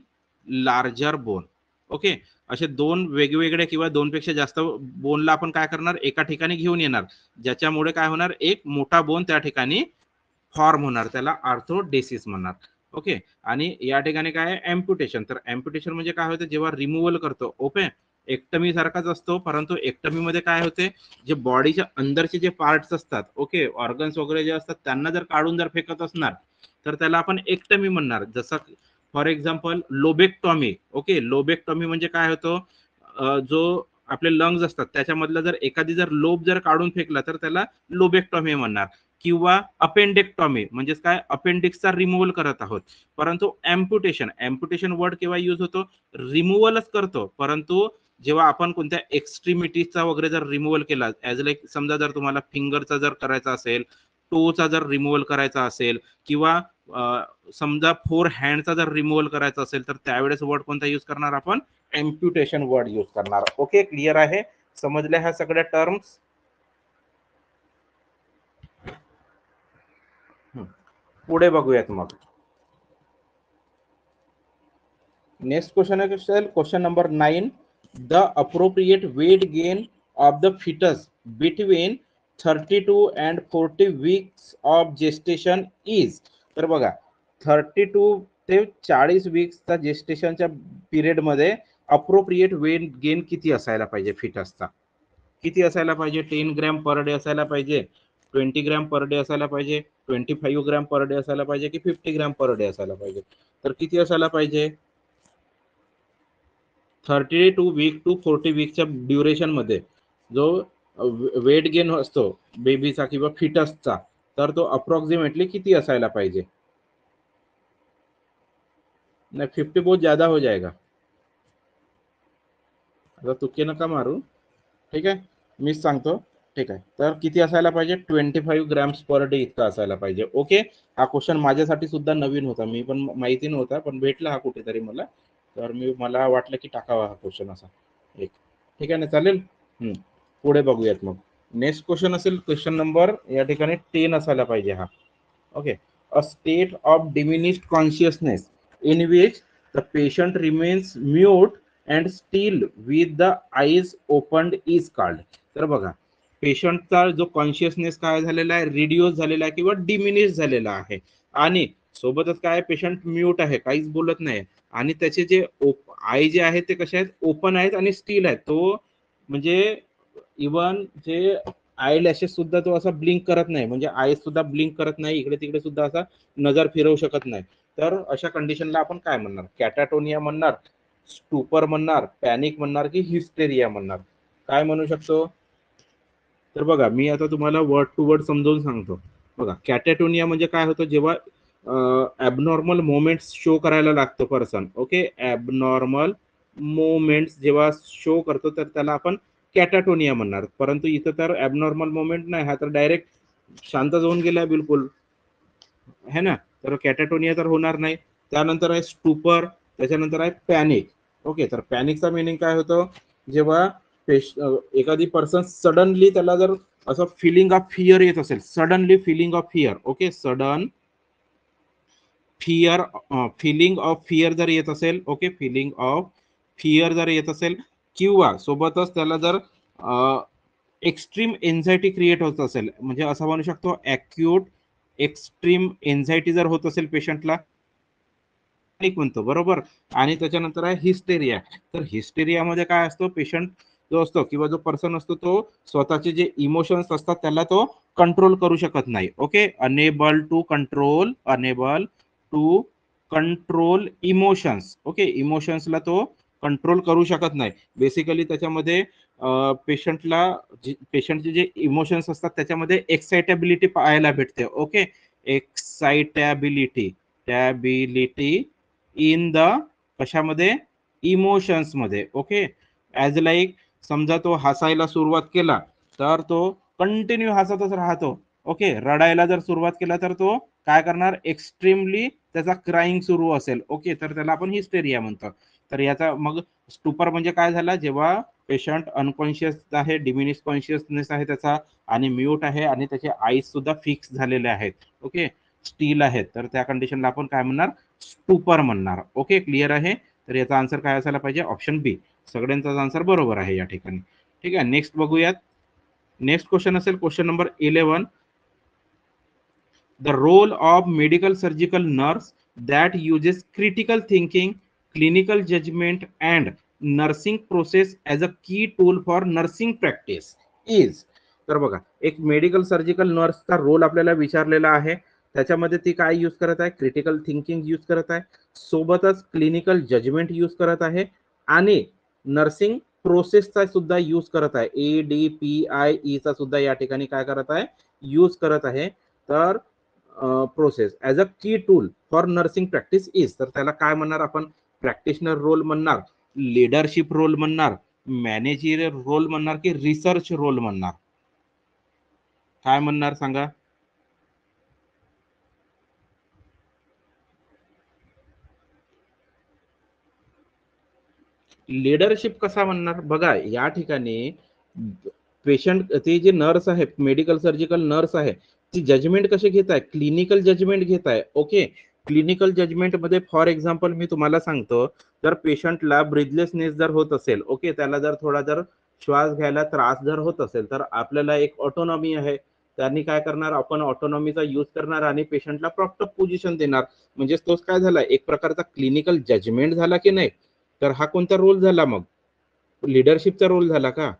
larger bone. Okay, असे दोन वेगवेगळे किंवा दोनपेक्षा जास्त बोनला आपण काय करणार, एका ठिकाणी घेऊन येणार, ज्याच्यामुळे काय होणार, एक मोठा बोन त्या ठिकाणी फॉर्म होणार, त्याला आर्थ्रोडेसिस म्हणणार. ओके, आणि या ठिकाणी काय आहे, एम्प्युटेशन. तर एम्प्युटेशन म्हणजे काय होतं, जेव्हा रिमूव्हल करतो. ओके, एक्टमी सारखाच असतो, परंतु एक्टमी मध्ये काय होते, जे बॉडीच्या अंदरचे जे पार्ट्स असतात, ओके, ऑर्गन्स वगैरे जे असतात, त्यांना जर काढून जर फेकत असणार तर त्याला आपण एक्टमी म्हणणार. जसं for example lobectomy. Okay, lobectomy म्हणजे काय होतो, जो आपले लंग्स असतात त्याच्यामधलं जर एखादी जर लोब जर काढून फेकला तर त्याला लोबेक्टॉमी म्हणणार. किंवा अपेंडेक्टॉमी म्हणजे काय, अपेंडिक्सचा रिमूव्हल करत आहोत. परंतु एम्प्युटेशन, एम्प्युटेशन वर्ड केव्हा यूज होतो, रिमूव्हलच करतो, परंतु जेव्हा आपण कोणत्या एक्स्ट्रीमिटीचा वगैरे जर रिमूव्हल केला, ऍज लाईक समजा जर तुम्हाला फिंगरचा जर करायचा असेल, टोचा जर रिमूव्हल करायचा असेल, किंवा समजा फोर हँडचा जर रिमूव्हल करायचा असेल, तर त्यावेळेस वर्ड कोणता यूज करणार आपण, एम्प्युटेशन वर्ड यूज करणार. ओके, क्लिअर आहे, समजल्या ह्या सगळ्या टर्म्स. पुढे बघूयात मग. नेक्स्ट क्वेश्चन असेल question number 9. The appropriate weight gain of the foetus between 32 and 40 weeks of gestation is. तर बघा 32 ते 40 वीक्सचा जेस्टेशनच्या पिरियड मध्ये अप्रोप्रिएट वेट गेन किती असायला पाहिजे फिटसचा, किती असायला पाहिजे, 10 ग्रॅम पर डे असायला पाहिजे, 20 ग्रॅम पर डे असायला पाहिजे, 25 ग्रॅम पर डे असायला पाहिजे, की 50 ग्रॅम पर डे असायला पाहिजे. तर किती असायला पाहिजे, 32 वीक टू 40 वीकच्या ड्युरेशन मध्ये जो वेट गेन असतो बेबीचा किंवा फिटसचा, तर तो अप्रॉक्सिमेटली किती असायला पाहिजे. नाही, 50 बहुत ज्यादा हो जाएगा, आता तुक्के नका मारू. ठीक आहे, मीच सांगतो. ठीक आहे, तर किती असायला पाहिजे, 25 ग्रॅम्स पर डे इतका असायला पाहिजे. ओके, हा क्वेश्चन माझ्यासाठी सुद्धा नवीन होता, मी पण माहिती नव्हता, पण भेटला हा कुठेतरी मला, तर मला वाटलं की टाकावा हा क्वेश्चन असा एक. ठीक आहे ना, चालेल. पुढे बघूयात मग. नेक्स्ट क्वेश्चन असेल क्वेश्चन नंबर या ठिकाणी 10 असायला पाहिजे हा. Okay, a state of diminished consciousness in which the patient remains mute and still with the eyes opened is called. तर बघा पेशंटचा जो कॉन्शियसनेस काय झालेला आहे, रिड्यूस झालेला आहे किंवा डिमिनिश झालेला आहे, आणि सोबतच काय पेशंट म्यूट आहे, काहीच बोलत नाही, आणि त्याचे जे आय जे आहेत ते कसे आहेत, ओपन आहेत आणि स्टील आहेत. तो म्हणजे इवन जे आय लॅशेस सुद्धा तो असा ब्लिंक करत नाही, म्हणजे आय सुद्धा ब्लिंक करत नाही, इकडे तिकडे सुद्धा असा नजर फिरवू शकत नाही. तर अशा कंडिशनला आपण काय म्हणणार, कॅटाटोनिया म्हणणार, स्टुपर म्हणणार, पॅनिक म्हणणार, की हिस्टेरिया म्हणणार, काय म्हणू शकतो. तर बघा मी आता तुम्हाला वर्ड टू वर्ड समजावून सांगतो. बघा कॅटाटोनिया म्हणजे काय होतं, जेव्हा ॲबनॉर्मल मोमेंट्स शो करायला लागतो पर्सन. ओके, ॲबनॉर्मल मोमेंट्स जेव्हा शो करतो तर त्याला आपण कॅटाटोनिया म्हणणार. परंतु इथं तर ॲबनॉर्मल मोमेंट नाही, हा तर डायरेक्ट शांतच होऊन गेला बिलकुल, है ना, तर कॅटाटोनिया तर होणार नाही. त्यानंतर आहे स्टुपर, त्याच्यानंतर आहे पॅनिक. ओके, तर पॅनिकचा मिनिंग काय होतं, जेव्हा एखादी पर्सन सडनली त्याला जर असं फिलिंग ऑफ फिअर येत असेल, suddenly feeling of fear. Okay, sudden fear, feeling of fear जर येत असेल, ओके, फिलिंग ऑफ फिअर जर येत असेल, किंवा सोबतच त्याला जर एक्स्ट्रीम एन्झायटी क्रिएट होत असेल, म्हणजे असं म्हणू शकतो ॲक्यूट एक्स्ट्रीम एन्झायटी जर होत असेल पेशंटला, म्हणतो बरोबर. आणि त्याच्यानंतर आहे हिस्टेरिया. तर हिस्टेरियामध्ये काय असतो, पेशंट जो असतो किंवा जो पर्सन असतो तो स्वतःचे जे इमोशन्स असतात त्याला तो कंट्रोल करू शकत नाही. Okay, enable to control emotions. Okay, इमोशन्सला तो कंट्रोल करू शकत नाही. बेसिकली त्याच्यामध्ये पेशंटचे जे इमोशन्स असतात त्याच्यामध्ये एक्साइटेबिलिटी पाहायला भेटते. ओके, एक्साइटेबिलिटी इन द कशामध्ये, इमोशन्स मध्ये. ओके, ऍज लाईक समजा तो हसायला सुरुवात केला तर तो कंटिन्यू हसतच राहतो. ओके, रडायला जर सुरुवात केला तर तो काय करणार, एक्स्ट्रीमली त्याचा क्राईंग सुरू असेल. ओके, तर त्याला आपण हिस्टेरिया म्हणतो. तर याचा मग स्टुपर म्हणजे काय झाला, जेव्हा पेशंट अनकॉन्शियस आहे, डिमिनिश कॉन्शियसनेस आहे त्याचा, आणि म्यूट आहे, आणि त्याचे आईज सुद्धा फिक्स झालेले आहेत. ओके, स्टील आहेत, तर त्या कंडिशनला आपण काय म्हणणार, स्टुपर म्हणणार. ओके, क्लिअर आहे. तर याचा आन्सर काय असायला पाहिजे, ऑप्शन बी. सगळ्यांचाच आन्सर बरोबर आहे या ठिकाणी. ठीक आहे, नेक्स्ट बघूयात. नेक्स्ट क्वेश्चन असेल question number 11. The role of medical surgical nurse that uses critical thinking, clinical judgment and nursing process as a key tool for nursing practice is. तर बघा, एक मेडिकल सर्जिकल नर्सचा रोल आपल्याला विचारलेला आहे. त्याच्यामध्ये ती काय यूज करत आहे, क्रिटिकल थिंकिंग यूज करत आहे, सोबतच क्लिनिकल जजमेंट यूज करत आहे, आणि नर्सिंग प्रोसेसचा सुद्धा यूज करत आहे. ADPIE चा सुद्धा या ठिकाणी काय करत आहे, यूज करत आहे. तर प्रोसेस ॲज अ की tool for nursing practice is. तर त्याला काय म्हणणार आपण, प्रॅक्टिशनर रोल म्हणणार, लिडरशिप रोल म्हणणार, मॅनेजरियल रोल म्हणणार, की रिसर्च रोल म्हणणार? काय म्हणणार सांगा. लिडरशिप कसा म्हणणार, बघा या ठिकाणी पेशंट, ते जे नर्स आहे, मेडिकल सर्जिकल नर्स आहे, ती जजमेंट कसे घेत आहे, क्लिनिकल जजमेंट घेत आहे. ओके, क्लिनिकल जजमेंट मध्ये फॉर एक्झाम्पल मी तुम्हाला सांगतो, जर पेशंटला ब्रिथलेसनेस जर होत असेल, ओके, त्याला जर थोडा जर श्वास घ्यायला त्रास जर होत असेल, तर आपल्याला एक ऑटोनॉमी आहे, त्यांनी काय करणार, आपण ऑटोनॉमीचा यूज करणार आणि पेशंटला प्रॉपर पोझिशन देणार. म्हणजे तोच काय झाला, एक प्रकारचा क्लिनिकल जजमेंट झाला की नाही. तर हा कोणता रोल झाला, मग लिडरशिपचा रोल झाला का.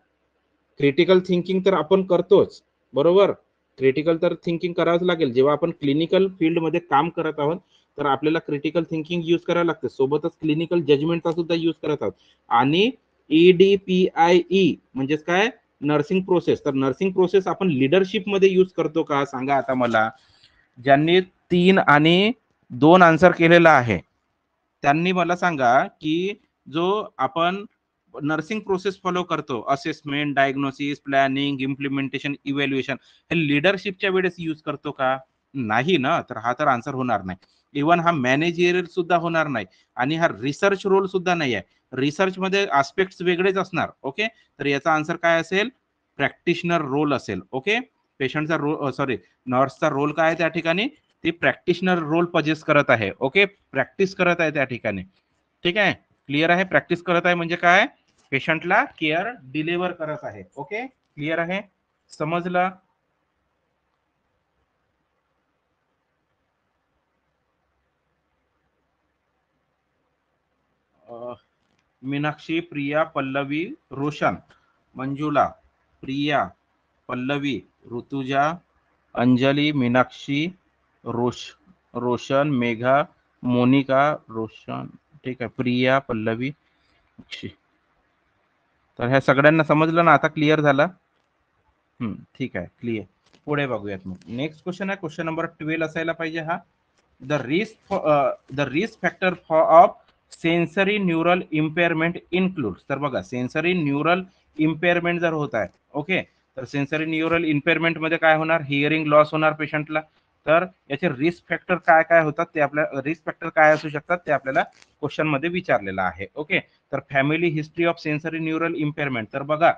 क्रिटिकल थिंकिंग तर आपण करतोच, बरोबर. क्रिटिकल तर थिंकिंग करावंच लागेल. जेव्हा आपण क्लिनिकल फील्डमध्ये काम करत आहोत तर आपल्याला क्रिटिकल थिंकिंग यूज करायला लागते, सोबतच क्लिनिकल जजमेंटचा सुद्धा यूज करत आहोत. आणि EDPIE म्हणजेच काय, नर्सिंग प्रोसेस. तर नर्सिंग प्रोसेस आपण लिडरशिप मध्ये यूज करतो का, सांगा आता मला. ज्यांनी 3 आणि 2 आन्सर केलेला आहे त्यांनी मला सांगा की जो आपण नर्सिंग प्रोसेस फॉलो करतो, assessment, diagnosis, planning, implementation, evaluation, हे लिडरशिपच्या वेळेस यूज करतो का, नाही ना. तर हा तर आन्सर होणार नाही. इव्हन हा मॅनेजरियल सुद्धा होणार नाही, आणि हा रिसर्च रोल सुद्धा नाही आहे. रिसर्च मध्ये आस्पेक्ट वेगळेच असणार. ओके, तर याचा आन्सर काय असेल, प्रॅक्टिशनर रोल असेल. ओके, पेशंटचा रोल, सॉरी, नर्सचा रोल काय आहे त्या ठिकाणी, ती प्रॅक्टिशनर रोल पजेस करत आहे. ओके, प्रॅक्टिस करत आहे त्या ठिकाणी. ठीक आहे, क्लिअर आहे. प्रॅक्टिस करत आहे म्हणजे काय, पेशंटला केअर डिलिव्हर करत आहे. ओके, क्लिअर आहे, समजलं. मीनाक्षी, प्रिया, पल्लवी, रोशन, मंजुला, प्रिया, पल्लवी, ऋतुजा, अंजली, मीनाक्षी, रोशन, मेघा, मोनिका, रोशन. ठीक आहे, प्रिया, पल्लवी, तर ह्या सगळ्यांना समजलं ना, आता क्लिअर झालं. ठीक आहे, क्लिअर. पुढे बघूयात मग. नेक्स्ट क्वेश्चन आहे क्वेश्चन नंबर 12 असायला पाहिजे हा. The risk factor of sensory neural इम्पेअरमेंट include. तर बघा, सेन्सरी न्यूरल इम्पेअरमेंट जर होत आहे, ओके, तर सेन्सरी न्यूरल इम्पेअरमेंट मध्ये काय होणार, हिअरिंग लॉस होणार पेशंटला. तर याचे रिस्क फॅक्टर काय काय होतात, ते आपल्या रिस्क फॅक्टर काय असू शकतात ते आपल्याला क्वेश्चन मध्ये विचारलेलं आहे. ओके, तर family history of sensory neural इम्पेअरमेंट. तर बघा,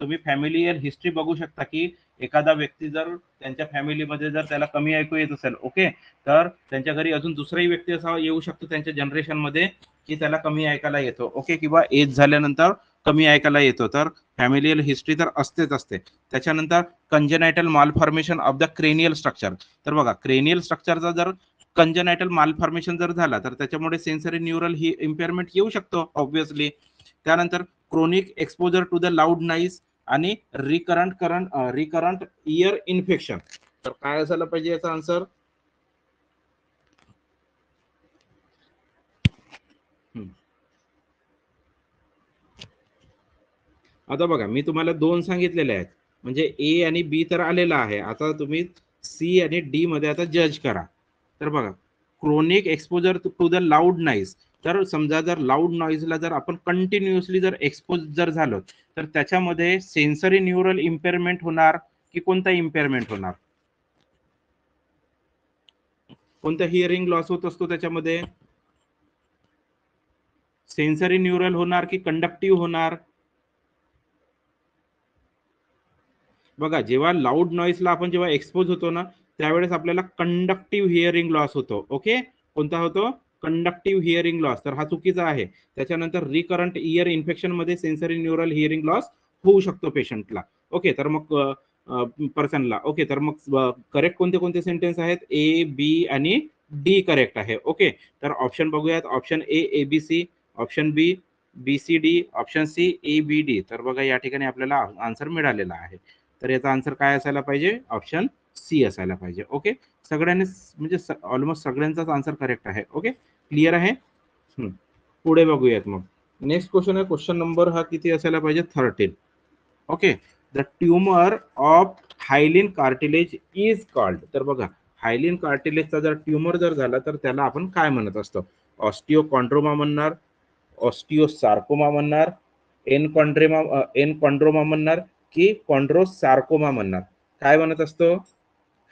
तुम्ही फॅमिलियल हिस्ट्री बघू शकता की एखादा व्यक्ती जर त्यांच्या फॅमिलीमध्ये जर त्याला कमी ऐकू येत असेल, ओके, तर त्यांच्या घरी अजून दुसराही व्यक्ती असा येऊ शकतो त्यांच्या जनरेशन मध्ये की त्याला कमी ऐकायला येतो. ओके, किंवा एज झाल्यानंतर कमी ऐकायला येतो. तर फॅमिलियल हिस्ट्री तर असतेच असते. त्याच्यानंतर congenital malformation of the cranial structure. तर बघा, क्रेनियल स्ट्रक्चरचा जर कंजेनायटल मालफॉर्मेशन जर झाला तर त्याच्यामुळे सेन्सरी न्यूरल ही इम्पेअरमेंट येऊ शकतो ऑब्व्हियसली. त्यानंतर chronic exposure to the loud noise आणि रिकरंट इयर इन्फेक्शन. तर काय असायला पाहिजे याचा आन्सर? आता बघा मी तुम्हाला 2 सांगितलेले आहेत, म्हणजे ए आणि बी तर आलेला आहे. आता तुम्ही सी आणि डी मध्ये आता जज करा. तर बघा, chronic exposure to the loud noise. तर समजा जर लाऊड नॉइजला जर आपण कंटिन्युअसली जर एक्सपोज जर झालो, तर त्याच्यामध्ये सेन्सरी न्यूरल इम्पेअरमेंट होणार की कोणता इम्पेअरमेंट होणार? कोणता हिअरिंग लॉस होत असतो त्याच्यामध्ये? सेन्सरी न्यूरल होणार की कंडक्टिव्ह होणार? बघा, जेव्हा लाऊड नॉईजला आपण जेव्हा एक्सपोज होतो ना, त्यावेळेस आपल्याला कंडक्टिव्ह हिअरिंग लॉस होतो. ओके, कोणता होतो? Conductive hearing loss. तर हा चुकीचा आहे. त्याच्यानंतर रिकरंट इयर इन्फेक्शन मध्ये सेन्सरी न्यूरल हिअरिंग लॉस होऊ शकतो पेशंटला. ओके, तर मग पर्सनला. ओके, तर मग करेक्ट कोणते कोणते सेंटेन्स आहेत? ए, बी आणि डी करेक्ट आहे. ओके, तर ऑप्शन बघूयात. Option A B C, option B B C D, option C A B D. तर बघा या ठिकाणी आपल्याला आन्सर मिळालेला आहे. तर याचा आन्सर काय असायला पाहिजे? ऑप्शन सी असायला पाहिजे. ओके, सगळ्यांनी म्हणजे ऑलमोस्ट सगळ्यांचाच आन्सर करेक्ट आहे. ओके, क्लिअर आहे. पुढे बघूयात मग. नेक्स्ट क्वेश्चन आहे, क्वेश्चन नंबर हा किती असायला पाहिजे? 13. Okay, the tumour of hyaline cartilage is called. तर बघा, हायलिन कार्टिलेजचा जर ट्युमर जर झाला तर त्याला आपण काय म्हणत असतो? ऑस्टिओकॉन्ड्रोमा म्हणणार, ऑस्टिओसार्कोमा म्हणणार, एनकॉन्ड्रोमा म्हणणार की कॉन्ड्रोसार्कोमा म्हणणार? काय म्हणत असतो?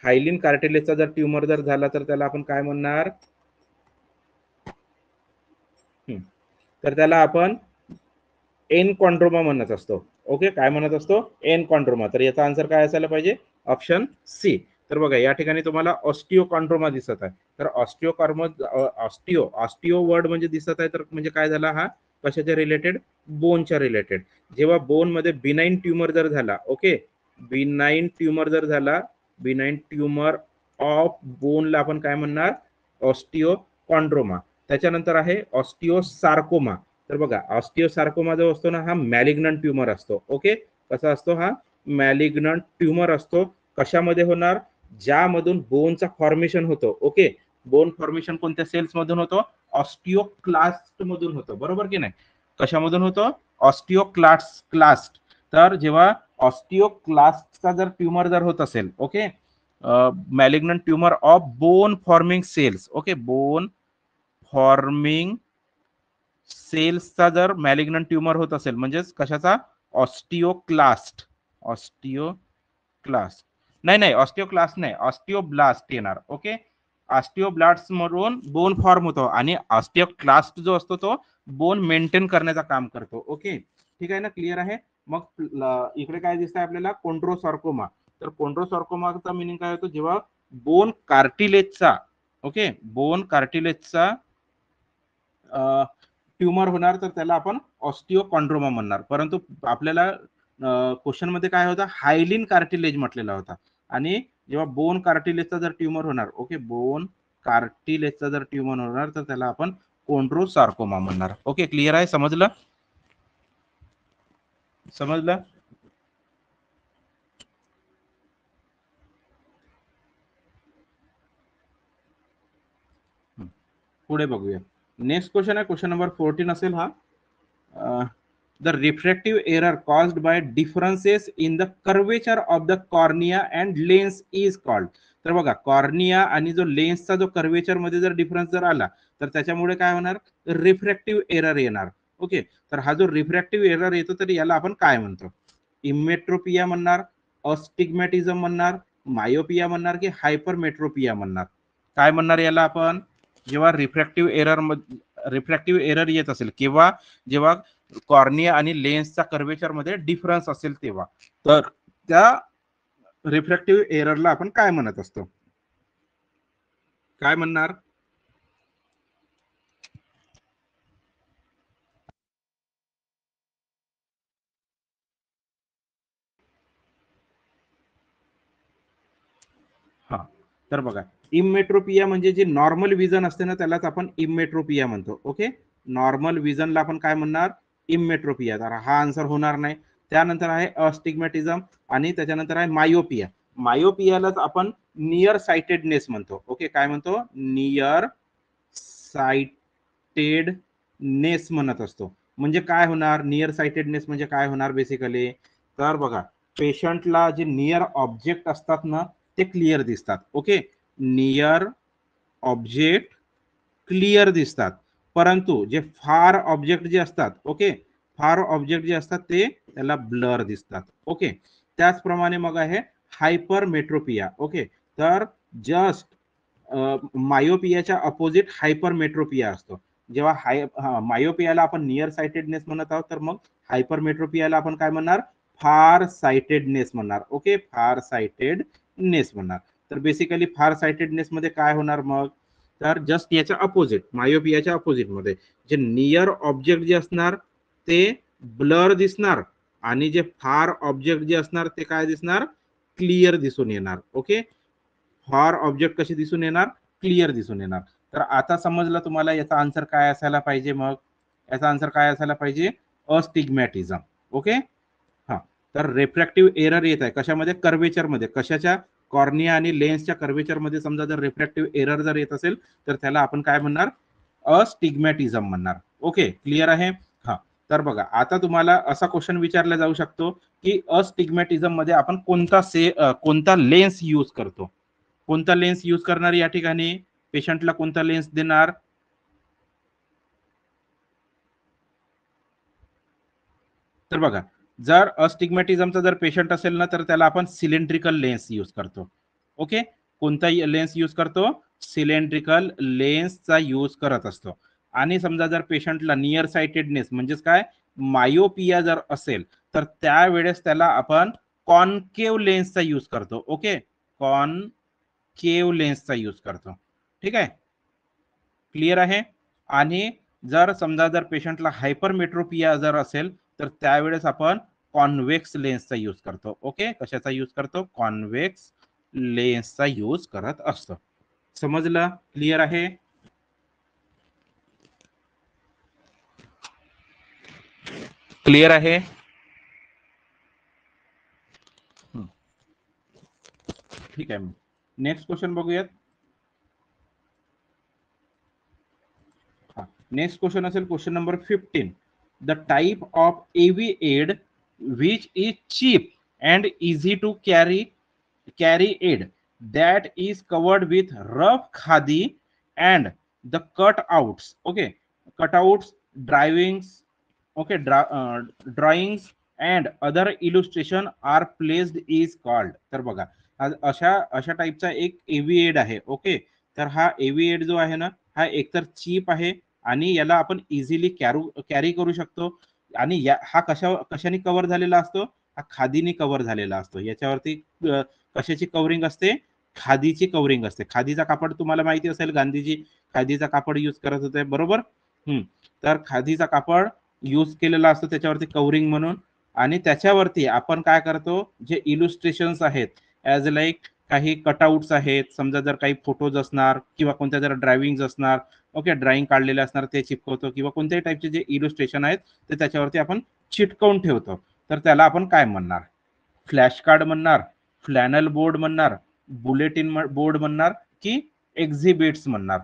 हायलिन कार्टिलेजचा जर ट्युमर जर झाला तर त्याला आपण काय म्हणणार? तर त्याला आपण एनकॉन्ड्रोमा म्हणत असतो. ओके, काय म्हणत असतो? एनकॉन्ड्रोमा. तर याचा आन्सर काय असायला पाहिजे? Option C. तर बघा या ठिकाणी तुम्हाला ऑस्टिओकॉन्ड्रोमा दिसत आहे. तर ऑस्टिओ वर्ड म्हणजे दिसत आहे, तर म्हणजे काय झाला? हा कशाच्या रिलेटेड? बोनच्या रिलेटेड. जेव्हा बोन मध्ये बिनाइन ट्युमर जर झाला, ओके, बिनाइन ट्युमर जर झाला, बिनाइन ट्युमर ऑफ बोनला आपण काय म्हणणार? ऑस्टिओकॉन्ड्रोमा. त्याच्यानंतर आहे ऑस्टिओसार्कोमा. तर बघा, ऑस्टिओसार्कोमा जो असतो ना, हा मॅलिग्नंट ट्युमर असतो. ओके, कसा असतो? हा मॅलिग्नंट ट्युमर असतो. कशामध्ये होणार? ज्यामधून बोनचा फॉर्मेशन होतो. ओके, बोन फॉर्मेशन कोणत्या सेल्स मधून होतो? ऑस्टिओक्लास्ट मधून होतो. बरोबर की नाही? कशामधून होतो? ऑस्टिओक्लास्ट. तर जेव्हा ऑस्टिओक्लास्टचा जर ट्युमर जर होत असेल, okay, malignant tumour of bone forming cells. Okay, bone forming सेल्सचा जर मॅलिग्नंट ट्युमर होत असेल, म्हणजेच कशाचा? ऑस्टिओक्लास्ट. ऑस्टिओक्लास्ट नाही, नाही, ऑस्टिओक्लास्ट नाही, ऑस्टिओब्लास्ट येणार. ओके, ऑस्टिओब्लास्ट मधून बोन फॉर्म होतो आणि ऑस्टिओक्लास्ट जो असतो तो बोन मेंटेन करण्याचं काम करतो. ओके, ठीक आहे ना? क्लिअर आहे. मग इकडे काय दिसतंय आपल्याला? कोंड्रोसार्कोमा. तर कोंड्रोसार्कोमाचा मिनिंग काय होतो? जेव्हा बोन कार्टिलेजचा, ओके, बोन कार्टिलेजचा ट्युमर होणार तर त्याला आपण ऑस्टिओकॉन्ड्रोमा म्हणणार. परंतु आपल्याला क्वेश्चन मध्ये काय होता? हायलिन कार्टिलेज म्हटलेला होता. आणि जेव्हा बोन कार्टिलेजचा जर ट्युमर होणार, ओके, बोन कार्टिलेजचा जर ट्युमर होणार तर त्याला आपण कोंड्रोसार्कोमा म्हणणार. ओके, क्लिअर आहे? समजलं? समजलं? पुढे बघूया. नेक्स्ट क्वेश्चन आहे, क्वेश्चन नंबर 14 असेल हा. the refractive error caused by differences in the curvature of the cornea and lens is called. तर बघा, कॉर्निया आणि जो लेन्सचा जो कर्वेचर मध्ये जर डिफरन्स जर आला तर त्याच्यामुळे काय होणार? रिफ्रॅक्टिव्ह एरर येणार. ओके, तर हा जो रिफ्रॅक्टिव्ह एरर येतो तर याला आपण काय म्हणतो? इमेट्रोपिया म्हणणार, अस्टिग्मॅटिझम म्हणणार, मायोपिया म्हणणार की हायपरमेट्रोपिया म्हणणार? काय म्हणणार याला आपण? जेव्हा रिफ्रॅक्टिव्ह एरर येत असेल किंवा जेव्हा कॉर्निया आणि लेन्सचा कर्वेचर मध्ये डिफरन्स असेल तेव्हा, तर त्या रिफ्रॅक्टिव्ह एररला आपण काय म्हणत असतो? काय म्हणणार? हा, तर बघा, इमेट्रोपिया म्हणजे जे नॉर्मल विजन असते ना त्यालाच आपण इमेट्रोपिया म्हणतो. ओके, नॉर्मल विजनला आपण काय म्हणणार? इमेट्रोपिया, तर हा आन्सर होणार नाही. त्यानंतर आहे अस्टिग्मॅटिझम आणि त्याच्यानंतर आहे मायोपिया. मायोपियालाच आपण नियर साइटेडनेस म्हणतो. ओके, काय म्हणतो? नियर साइटेडनेस म्हणत असतो. म्हणजे काय होणार? नियर साइटेडनेस म्हणजे काय होणार बेसिकली? तर बघा, पेशंटला जे नियर ऑब्जेक्ट असतात ना ते क्लिअर दिसतात. ओके, नियर ऑब्जेक्ट क्लिअर दिसतात, परंतु जे फार ऑब्जेक्ट जे असतात, ओके, फार ऑब्जेक्ट जे असतात ते त्याला ब्लर दिसतात. ओके, त्याचप्रमाणे मग आहे हायपरमेट्रोपिया. ओके, तर जस्ट मायोपियाच्या अपोजिट हायपरमेट्रोपिया असतो. जेव्हा मायोपियाला आपण नियर साइटेडनेस म्हणत आहोत, तर मग हायपरमेट्रोपियाला आपण काय म्हणणार? फार साइटेडनेस म्हणणार. ओके, फार साइटेडनेस म्हणणार. तर बेसिकली फार साइटेडनेस मध्ये काय होणार मग? तर जस्ट याच्या अपोजिट, मायोपियाच्या अपोजिट मध्ये जे नियर ऑब्जेक्ट जे असणार ते ब्लर दिसणार आणि जे फार ऑब्जेक्ट जे असणार ते काय दिसणार? क्लिअर दिसून येणार. ओके, फार ऑब्जेक्ट कसे दिसून येणार? क्लिअर दिसून येणार. तर आता समजलं तुम्हाला याचा आन्सर काय असायला पाहिजे? मग याचा आन्सर काय असायला पाहिजे? अस्टिग्मॅटिझम. ओके, हा. तर रिफ्रॅक्टिव्ह एरर येत आहे कशामध्ये? कर्वेचर मध्ये. कशाच्या? कॉर्निया आणि लेन्सच्या कर्वेचर मध्ये समजा जर रिफ्रॅक्टिव्ह एरर जर येत असेल तर त्याला आपण काय म्हणणार? अस्टिग्मॅटिझम म्हणणार. ओके, क्लिअर आहे? हा. तर बघा, आता तुम्हाला असा क्वेश्चन विचारला जाऊ शकतो की अस्टिग्मॅटिझम मध्ये आपण कोणता लेन्स यूज करतो? कोणता लेन्स यूज करणार या ठिकाणी? पेशंटला कोणता लेन्स देणार? तर बघा, जर अस्टिग्मॅटिझमचा जर पेशंट असेल ना तर त्याला आपण सिलेंड्रिकल लेन्स यूज करतो. ओके, कोणता लेन्स यूज करतो? सिलेंड्रिकल लेन्सचा यूज करत असतो. आणि समजा जर पेशंटला नियर साइटेडनेस म्हणजेच काय, मायोपिया जर असेल तर त्यावेळेस त्याला आपण कॉनकेव्ह लेन्सचा यूज करतो. ओके, कॉनकेव्ह लेन्सचा यूज करतो. ठीक आहे, क्लिअर आहे? आणि जर समजा जर पेशंटला हायपरमेट्रोपिया जर असेल तर त्यावेळेस आपण कॉन्व्हेक्स लेन्सचा यूज करतो. ओके, कशाचा यूज करतो? कॉन्व्हेक्स लेन्सचा यूज करत असतो. समजलं? क्लिअर आहे? क्लिअर आहे? ठीक आहे, नेक्स्ट क्वेश्चन बघूयात. नेक्स्ट क्वेश्चन असेल question number 15. The type of AV aid which is cheap and easy to carry aid that is covered with rough khadi and the cutouts. Okay, cutouts, drawings, okay, drawings and other illustration are placed is called. तर बघा, अशा अशा टाइपचा एक एव्ही add आहे. Okay, तर हा एव्ही add जो आहे ना हा एकतर चीप आहे आणि याला आपण इझिली कॅरी करू शकतो. आणि हा कशाने कव्हर झालेला असतो? हा खादीने कव्हर झालेला असतो. याच्यावरती कशाची कव्हरिंग असते? खादीची कव्हरिंग असते. खादीचा कापड तुम्हाला माहिती असेल, गांधीजी खादीचा कापड युज करत होते, बरोबर? तर खादीचा कापड युज केलेला असतो त्याच्यावरती कव्हरिंग म्हणून. आणि त्याच्यावरती आपण काय करतो? जे इलुस्ट्रेशन्स आहेत, ऍज लाईक काही कटआउट्स आहेत, समजा जर काही फोटोज असणार किंवा कोणत्या जर ड्रायव्हिंग असणार, ओके, ड्रॉइंग काढलेले असणार ते चिपकवतो किंवा कोणत्याही टाईपचे जे इलुस्ट्रेशन आहेत ते त्याच्यावरती आपण चिटकवून ठेवतो. तर त्याला आपण काय म्हणणार? फ्लॅश कार्ड म्हणणार, फ्लॅनल बोर्ड म्हणणार, बुलेटिन बोर्ड म्हणणार की एक्झिबिट्स म्हणणार?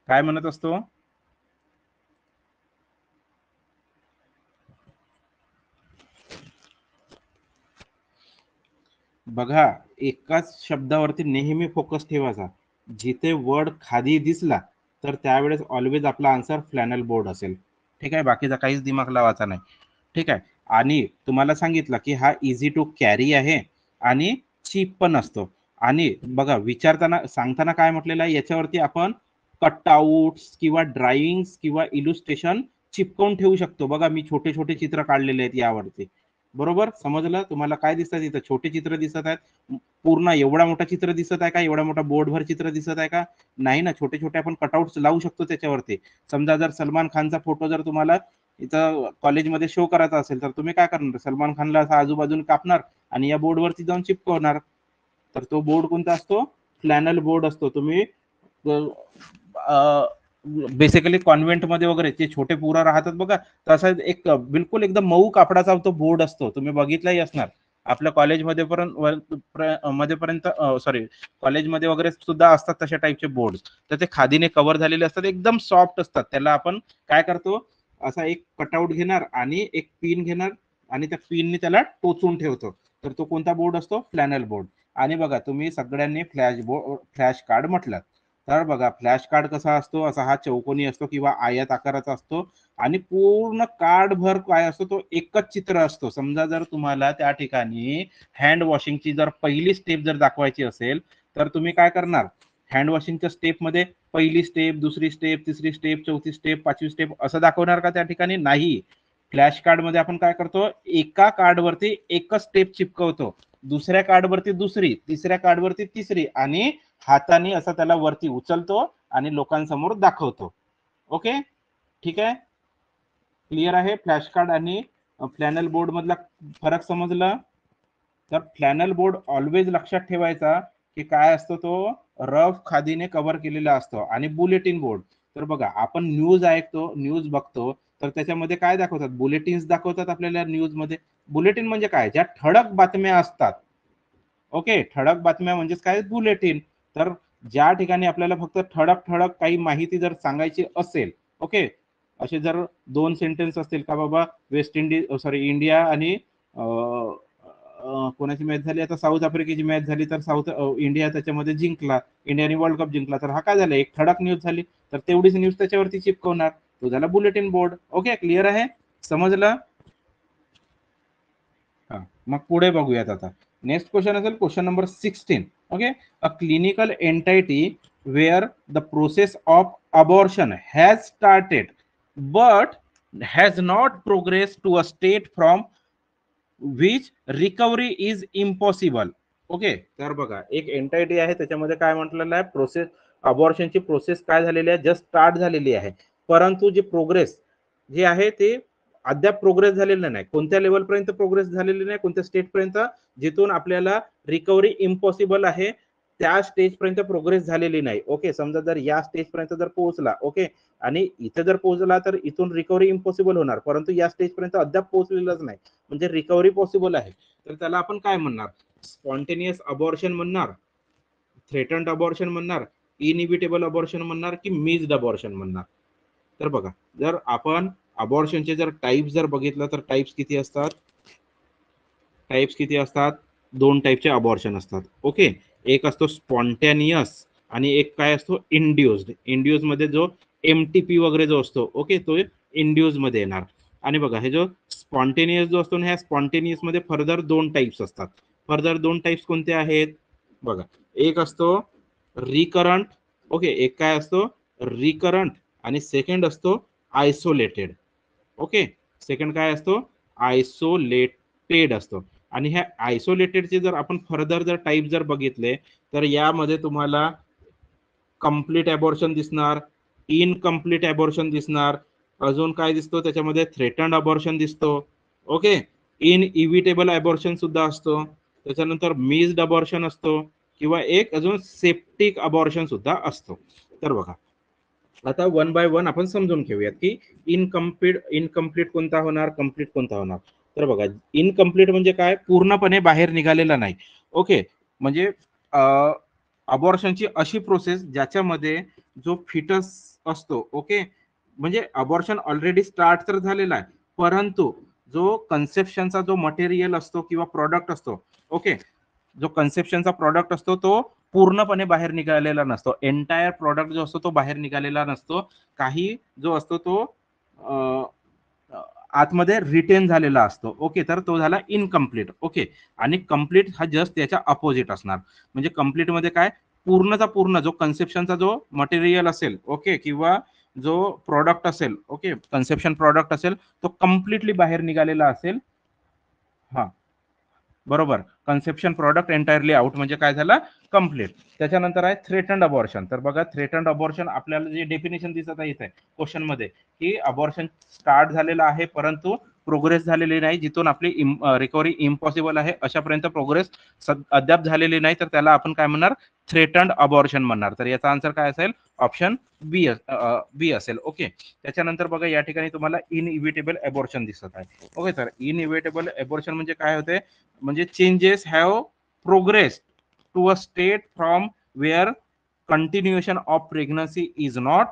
काय म्हणत असतो? बघा, एकाच शब्दावरती नेहमी फोकस ठेवायचा. जिथे वर्ड खादी दिसला तर त्यावेळेस ऑलवेज आपला आन्सर फ्लॅनल बोर्ड असेल. ठीक आहे, बाकीचा काहीच दिमाग लावायचा नाही. ठीक आहे, आणि तुम्हाला सांगितलं की हा इझी टू कॅरी आहे आणि चीप पण असतो. आणि बघा, विचारताना सांगताना काय म्हटलेलं आहे, याच्यावरती आपण कटआउट्स किंवा ड्राइंग किंवा इलुस्ट्रेशन चिपकवून ठेवू शकतो. बघा, मी छोटे छोटे चित्र काढलेले आहेत यावरती, बरोबर? समजलं तुम्हाला? काय दिसतात इथं? छोटे चित्र दिसत आहेत. पूर्ण एवढा मोठा चित्र दिसत आहे का? एवढा मोठा बोर्डभर चित्र दिसत आहे का? नाही ना, छोटे छोटे आपण कटआउट्स लावू शकतो त्याच्यावरती. समजा जर सलमान खानचा फोटो जर तुम्हाला इथं कॉलेजमध्ये शो करायचा असेल तर तुम्ही काय करणार? सलमान खानला असं आजूबाजूने कापणार आणि या बोर्डवरती जाऊन चिपकवणार. तर तो बोर्ड कोणता असतो? फ्लॅनल बोर्ड असतो. तुम्ही बेसिकली कॉन्व्हेंट मध्ये वगैरे ते छोटे पोरं राहतात बघा, तसा एक बिलकुल एकदम मऊ कापडाचा तो बोर्ड असतो, तुम्ही बघितलाही असणार. आपल्या कॉलेजमध्ये मध्येपर्यंत सॉरी कॉलेजमध्ये वगैरे सुद्धा असतात तशा टाईपचे बोर्ड. तर ते खादीने कव्हर झालेले असतात, एकदम सॉफ्ट असतात. त्याला आपण काय करतो, असा एक कटआउट घेणार आणि एक पिन घेणार आणि त्या पिनने त्याला टोचून ठेवतो. तर तो कोणता बोर्ड असतो, फ्लॅनल बोर्ड. आणि बघा तुम्ही सगळ्यांनी फ्लॅश कार्ड म्हटलात, तर बघा फ्लॅश कार्ड कसा असतो, असा हा चौकोनी असतो किंवा आयत आकाराचा असतो आणि पूर्ण कार्ड भर काय असतो, तो एकच चित्र असतो. समजा जर तुम्हाला त्या ठिकाणी हँड वॉशिंगची जर पहिली स्टेप जर दाखवायची असेल, तर तुम्ही काय करणार, हँड वॉशिंगच्या स्टेप मध्ये पहिली स्टेप, दुसरी स्टेप, तिसरी स्टेप, चौथी स्टेप, पाचवी स्टेप असं दाखवणार का त्या ठिकाणी? नाही. फ्लॅश कार्ड मध्ये आपण काय करतो, एका कार्ड वरती एकच स्टेप चिपकवतो, दुसऱ्या कार्ड वरती दुसरी, तिसऱ्या कार्ड वरती तिसरी आणि हाताने असं त्याला वरती उचलतो आणि लोकांसमोर दाखवतो. ओके, ठीक आहे, क्लिअर आहे फ्लॅश कार्ड आणि फ्लॅनल बोर्ड मधला फरक समजला? तर फ्लॅनल बोर्ड ऑलवेज लक्षात ठेवायचा की काय असतो, तो रफ खादीने कव्हर केलेला असतो. आणि बुलेटिन बोर्ड, तर बघा आपण न्यूज ऐकतो, न्यूज बघतो, तर त्याच्यामध्ये काय दाखवतात, बुलेटिन्स दाखवतात आपल्याला न्यूज मध्ये. बुलेटिन म्हणजे काय, ज्या ठळक बातम्या असतात. ओके, ठळक बातम्या म्हणजेच काय, बुलेटिन. तर ज्या ठिकाणी आपल्याला फक्त ठळक ठळक काही माहिती जर सांगायची असेल, ओके, असे जर दोन सेंटेन्स असतील का बाबा, वेस्ट इंडिज सॉरी इंडिया आणि कोणाची मॅच झाली आता, साऊथ आफ्रिकेची मॅच झाली, तर इंडिया त्याच्यामध्ये जिंकला, इंडियाने वर्ल्ड कप जिंकला, तर हा काय झाला, एक ठळक न्यूज झाली, तर तेवढीच न्यूज त्याच्यावरती चिपकवणार, तो झाला बुलेटिन बोर्ड. ओके, क्लिअर आहे, समजलं? हा, मग पुढे बघूयात आता. नेक्स्ट क्वेश्चन असेल question number 16. Okay, a clinical entity where the process of abortion has started but has not progress to a state from which recovery is impossible. Okay, तर बघा एक एंटाइटी आहे, त्याच्यामध्ये काय म्हटलेलं आहे, प्रोसेस अबॉर्शनची प्रोसेस काय झालेली आहे, जस्ट स्टार्ट झालेली आहे, परंतु जी प्रोग्रेस जे आहे ते अद्याप प्रोग्रेस झालेलं नाही. कोणत्या लेवलपर्यंत प्रोग्रेस झालेली नाही, कोणत्या स्टेजपर्यंत, जिथून आपल्याला रिकव्हरी इम्पॉसिबल आहे त्या स्टेजपर्यंत प्रोग्रेस झालेली नाही. ओके, समजा जर या स्टेजपर्यंत जर पोहोचला, ओके, आणि इथे जर पोहोचला तर इथून रिकव्हरी इम्पॉसिबल होणार, परंतु या स्टेजपर्यंत अद्याप पोहोचलेलंच नाही, म्हणजे रिकव्हरी पॉसिबल आहे. तर त्याला आपण काय म्हणणार, स्पॉन्टेनियस अबॉर्शन म्हणणार, थ्रेटन्ड अबॉर्शन म्हणणार, इनइव्हिटेबल अबॉर्शन म्हणणार की मिस्ड अबॉर्शन म्हणणार. तर बघा, जर आपण अबॉर्शनचे जर टाइप्स जर बघितलं तर टाइप्स किती असतात, टाइप्स किती असतात, दोन टाइपचे अबॉर्शन असतात. ओके, एक असतो स्पॉन्टेनियस आणि एक काय असतो, इंड्युस्ड. इंड्युस मध्ये जो एमटीपी वगैरे जो असतो, ओके, तो इंड्युस मध्ये येणार. आणि बघा हे जो स्पॉन्टेनियस जो असतो ना, ह्या स्पॉन्टेनियस मध्ये फर्दर दोन टाइप्स असतात. फर्दर दोन टाइप्स कोणते आहेत बघा, एक असतो रिकरंट, ओके, एक काय असतो रिकरंट आणि सेकंड असतो आयसोलेटेड. ओके, सेकंड काय असतो, आयसोलेटेड असतो. आणि ह्या आयसोलेटेडचे जर आपण फर्दर जर टाइप जर बघितले, तर यामध्ये तुम्हाला कंप्लीट अबॉर्शन दिसणार, इनकम्प्लीट अबॉर्शन दिसणार, अजून काय दिसतो त्याच्यामध्ये, थ्रेटन्ड अबॉर्शन दिसतो. ओके, इनइव्हिटेबल अबॉर्शन सुद्धा असतो, त्याच्यानंतर मिस्ड अबॉर्शन असतो, किंवा एक अजून सेप्टिक अबॉर्शन सुद्धा असतो. तर बघा आता वन बाय वन आपण समजून घेऊयात की इनकम्प्लीट कोणता होणार, कम्प्लीट कोणता होणार. तर बघा, इनकम्प्लीट म्हणजे काय, पूर्णपणे बाहेर निघालेला नाही. ओके, म्हणजे अबॉर्शनची अशी प्रोसेस ज्याच्यामध्ये जो फिटस असतो, ओके, म्हणजे अबॉर्शन ऑलरेडी स्टार्ट तर झालेला आहे, परंतु जो कन्सेप्शनचा जो मटेरियल असतो किंवा प्रॉडक्ट असतो, ओके, जो कन्सेप्शनचा प्रॉडक्ट असतो तो पूर्णपणे बाहेर निघालेला नसतो. एंटायर प्रॉडक्ट जो असतो तो बाहेर निघालेला नसतो. काही जो असतो तो आतमध्ये रिटेन झालेला असतो. ओके, तर तो झाला इनकम्प्लीट. ओके, आणि कम्प्लीट हा जस्ट त्याच्या अपोजिट असणार. म्हणजे कम्प्लीट मध्ये काय, पूर्णचा पूर्ण जो कन्सेप्शनचा जो मटेरियल असेल, ओके, किंवा जो प्रॉडक्ट असेल, ओके, कन्सेप्शन प्रॉडक्ट असेल, तो कम्प्लिटली बाहेर निघालेला असेल. हा, बरोबर, कन्सेप्शन प्रॉडक्ट एंटायरली आउट म्हणजे काय झालं, कम्प्लीट. त्याच्यानंतर आहे थ्रेटन्ड अबॉर्शन. तर बघा थ्रेटन्ड अबॉर्शन आपल्याला जे डेफिनेशन दिसत आहे इथे क्वेश्चन मध्ये, की अबॉर्शन स्टार्ट झालेलं आहे परंतु प्रोग्रेस झालेली नाही, जिथून आपली रिकव्हरी इम्पॉसिबल आहे अशापर्यंत प्रोग्रेस अद्याप झालेली नाही, तर त्याला आपण काय म्हणणार, थ्रेटन्ड अबॉर्शन म्हणणार. तर याचा आन्सर काय असेल, ऑप्शन बी असेल. ओके, त्याच्यानंतर बघा या ठिकाणी तुम्हाला इनइव्हिटेबल अबॉर्शन दिसत आहे. ओके, तर इनइव्हिटेबल अबॉर्शन म्हणजे काय होते, म्हणजे changes have progress to a state from where continuation of pregnancy is not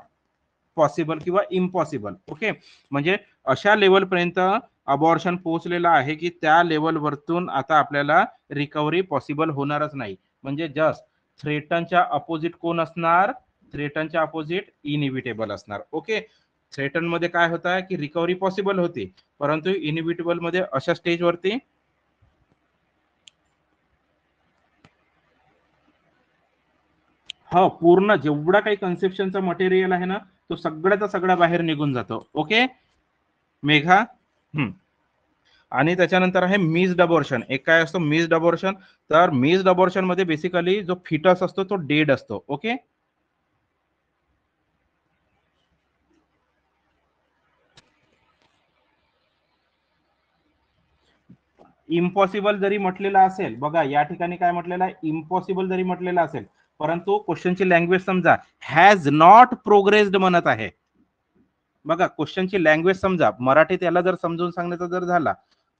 possible किंवा इम्पॉसिबल. ओके, म्हणजे अशा लेवल पर्यंत अबॉर्शन पोहोचलेलं आहे की त्या लेवलवरतून आता आपल्याला रिकव्हरी पॉसिबल होणारच नाही. म्हणजे जस्ट थ्रेटनच्या अपोजिट कोण असणार, थ्रेटनच्या अपोजिट इनइव्हिटेबल असणार. ओके, थ्रेटन मध्ये काय होत आहे की रिकव्हरी पॉसिबल होती, परंतु इनइव्हिटेबल मध्ये अशा स्टेजवरती हो, पूर्ण जेवढा काही कन्सेप्शनचा मटेरियल आहे ना, तो सगळ्याचा सगळा बाहेर निघून जातो. ओके मेघा. हम्म. आणि त्याच्यानंतर आहे मिस्ड अबॉर्शन. एक काय असतो मिस्ड अबॉर्शन, तर मिस्ड अबॉर्शन मध्ये बेसिकली जो फिटस असतो तो डेड असतो. ओके, इम्पॉसिबल जरी म्हटलेला असेल, बघा या ठिकाणी काय म्हटलेलं आहे, इम्पॉसिबल जरी म्हटलेलं असेल, परंतु क्वेश्चनची लँग्वेज समजा, हॅज नॉट प्रोग्रेस्ड म्हणत आहे. बघा क्वेश्चनची लँग्वेज समजा, मराठीत याला जर समजून सांगण्याचा जर झाला,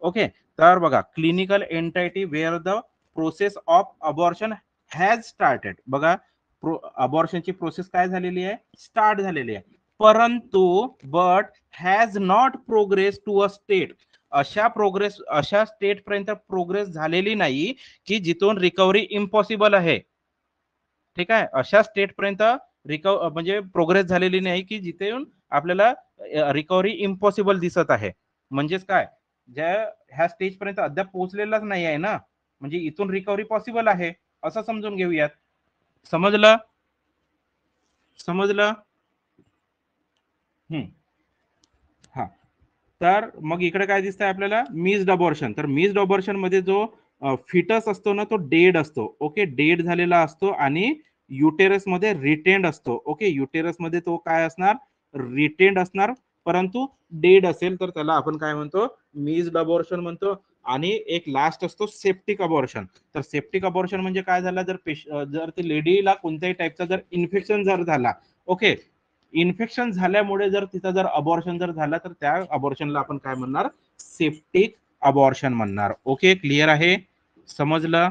ओके, तर बघा clinical entity where the process of abortion has started. बघा अबॉर्शनची प्रोसेस काय झालेली आहे, स्टार्ट झालेली आहे, परंतु but has not progress to a state, अशा स्टेट पर्यंत प्रोग्रेस झालेली नाही की जिथून रिकव्हरी इम्पॉसिबल आहे. ठीक आहे, अशा स्टेट पर्यंत म्हणजे प्रोग्रेस झालेली नाही की जिथे आपल्याला रिकव्हरी इम्पॉसिबल दिसत आहे. म्हणजेच काय, ज्या ह्या स्टेज पर्यंत अद्याप पोहोचलेलाच नाही आहे ना, म्हणजे इथून रिकव्हरी पॉसिबल आहे असं समजून घेऊयात. समजलं, समजलं. हम्म. हा, तर मग इकडे काय दिसतंय आपल्याला, मिस्ड अबॉर्शन. तर मिस्ड अबॉर्शन मध्ये जो फिटस असतो ना तो डेड असतो. ओके, डेड झालेला असतो आणि युटेरस मध्ये रिटेंड असतो. ओके, युटेरस मध्ये तो काय असणार, रिटेंड असणार, परंतु डेड असेल तर त्याला आपण काय म्हणतो, मिस्ड अबॉर्शन म्हणतो. आणि एक लास्ट असतो सेप्टिक अबॉर्शन. तर सेप्टिक अबॉर्शन म्हणजे काय झालं, जर ती लेडीला कोणत्याही टाईपचा जर इन्फेक्शन जर झाला, ओके, इन्फेक्शन झाल्यामुळे जर तिचा जर अबॉर्शन जर झाला, तर त्या अबॉर्शनला आपण काय म्हणणार, सेप्टिक अबॉर्शन म्हणणार. ओके, क्लिअर आहे, समजलं,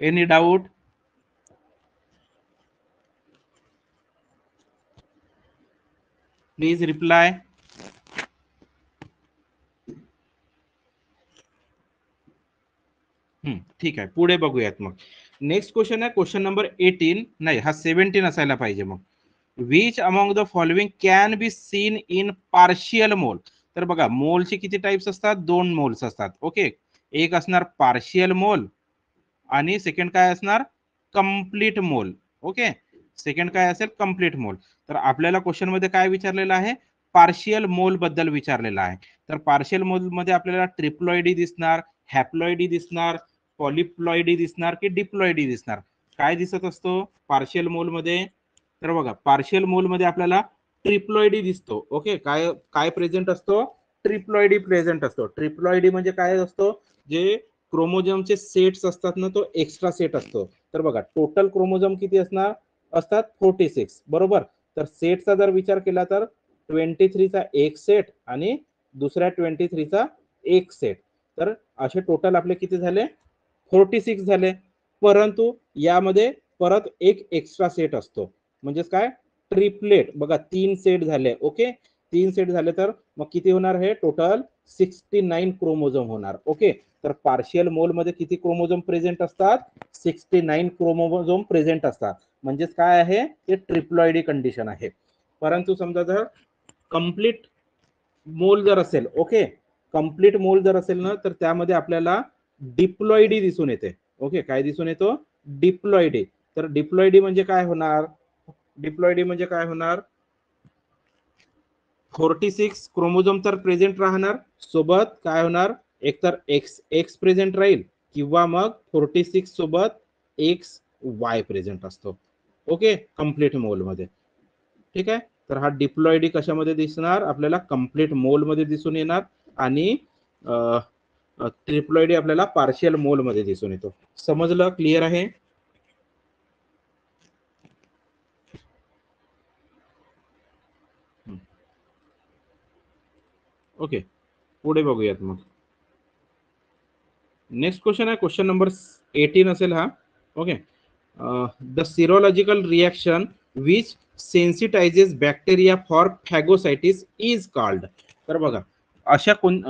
एनी डाऊट. Please reply. ठीक आहे, पुढे बघूयात. मग नेक्स्ट क्वेश्चन आहे क्वेश्चन नंबर 18, नाही हा 17 असायला पाहिजे. मग which among the following can be seen in partial मोल. तर बघा मोलचे किती टाइप्स असतात, दोन मोल्स असतात. ओके, एक असणार पार्शियल मोल आणि सेकंड काय असणार, कंप्लीट मोल. ओके, सेकंड काय असेल, कंप्लीट मोल. तर आपल्याला क्वेश्चन मध्ये काय विचारलेलं आहे, पार्शियल मोल बद्दल विचारलेलं आहे. तर पार्शियल मोल मध्ये आपल्याला ट्रिप्लॉइडी दिसणार, हॅप्लॉइडी दिसणार, पॉलिप्लॉइडी दिसणार की डिप्लॉइडी दिसणार. काय दिसत असतो पार्शियल मोल मध्ये, तर बघा पार्शियल मोल मध्ये आपल्याला ट्रिप्लॉइडी दिसतो. ओके, काय काय प्रेझेंट असतो, ट्रिप्लॉइडी प्रेझेंट असतो. ट्रिप्लॉइडी म्हणजे काय असतो, जे क्रोमोझोमचे सेट्स असतात ना, तो एक्स्ट्रा सेट असतो. तर बघा टोटल क्रोमोझोम किती असतात, 46, बरोबर. तर सेटचा जर विचार केला तर 23चा एक सेट आणि दुसऱ्या 23चा एक सेट, तर असे टोटल आपले किती झाले, 46 झाले. परंतु यामध्ये परत एक एक्स्ट्रा सेट असतो, म्हणजेच काय, ट्रिपलेट. बघा 3 सेट झाले. ओके, 3 सेट झाले, तर मग किती होणार, हे टोटल 69 क्रोमोझोम होणार. ओके, तर पार्शियल मोल मध्ये किती क्रोमोझोम प्रेझेंट असतात, 69 क्रोमोझोम प्रेझेंट असतात. म्हणजेच काय आहे, ते ट्रिप्लॉइडी कंडिशन आहे. परंतु समजा जर कंप्लीट मोल जर असेल, ओके, कंप्लीट मोल जर असेल ना, तर त्यामध्ये आपल्याला डिप्लॉइडी दिसून येते. ओके, काय दिसून येतो, डिप्लॉइडी. तर डिप्लॉइडी म्हणजे काय होणार, डिप्लॉइडी म्हणजे काय होणार, 46 क्रोमोझोम तर प्रेझेंट राहणार, सोबत काय होणार, एकतर एक्स एक्स प्रेझेंट राहील किंवा मग 46 सोबत एक्स वाय प्रेझेंट असतो. ओके, कंप्लीट मोल मध्ये. ठीक आहे, तर हा डिप्लॉइडी कशामध्ये दिसणार आपल्याला कंप्लीट मोल मध्ये दिसून येणार आणि ट्रिप्लॉइडी आपल्याला पार्शियल मोल मध्ये दिसून येतो. समजलं? क्लिअर आहे? ओके, पुढे बघूयात मग. नेक्स्ट क्वेश्चन आहे क्वेश्चन नंबर 18 असेल हा. Okay, the serological reaction which sensitises bacteria for phagocytosis is called. तर बघा अशा कोण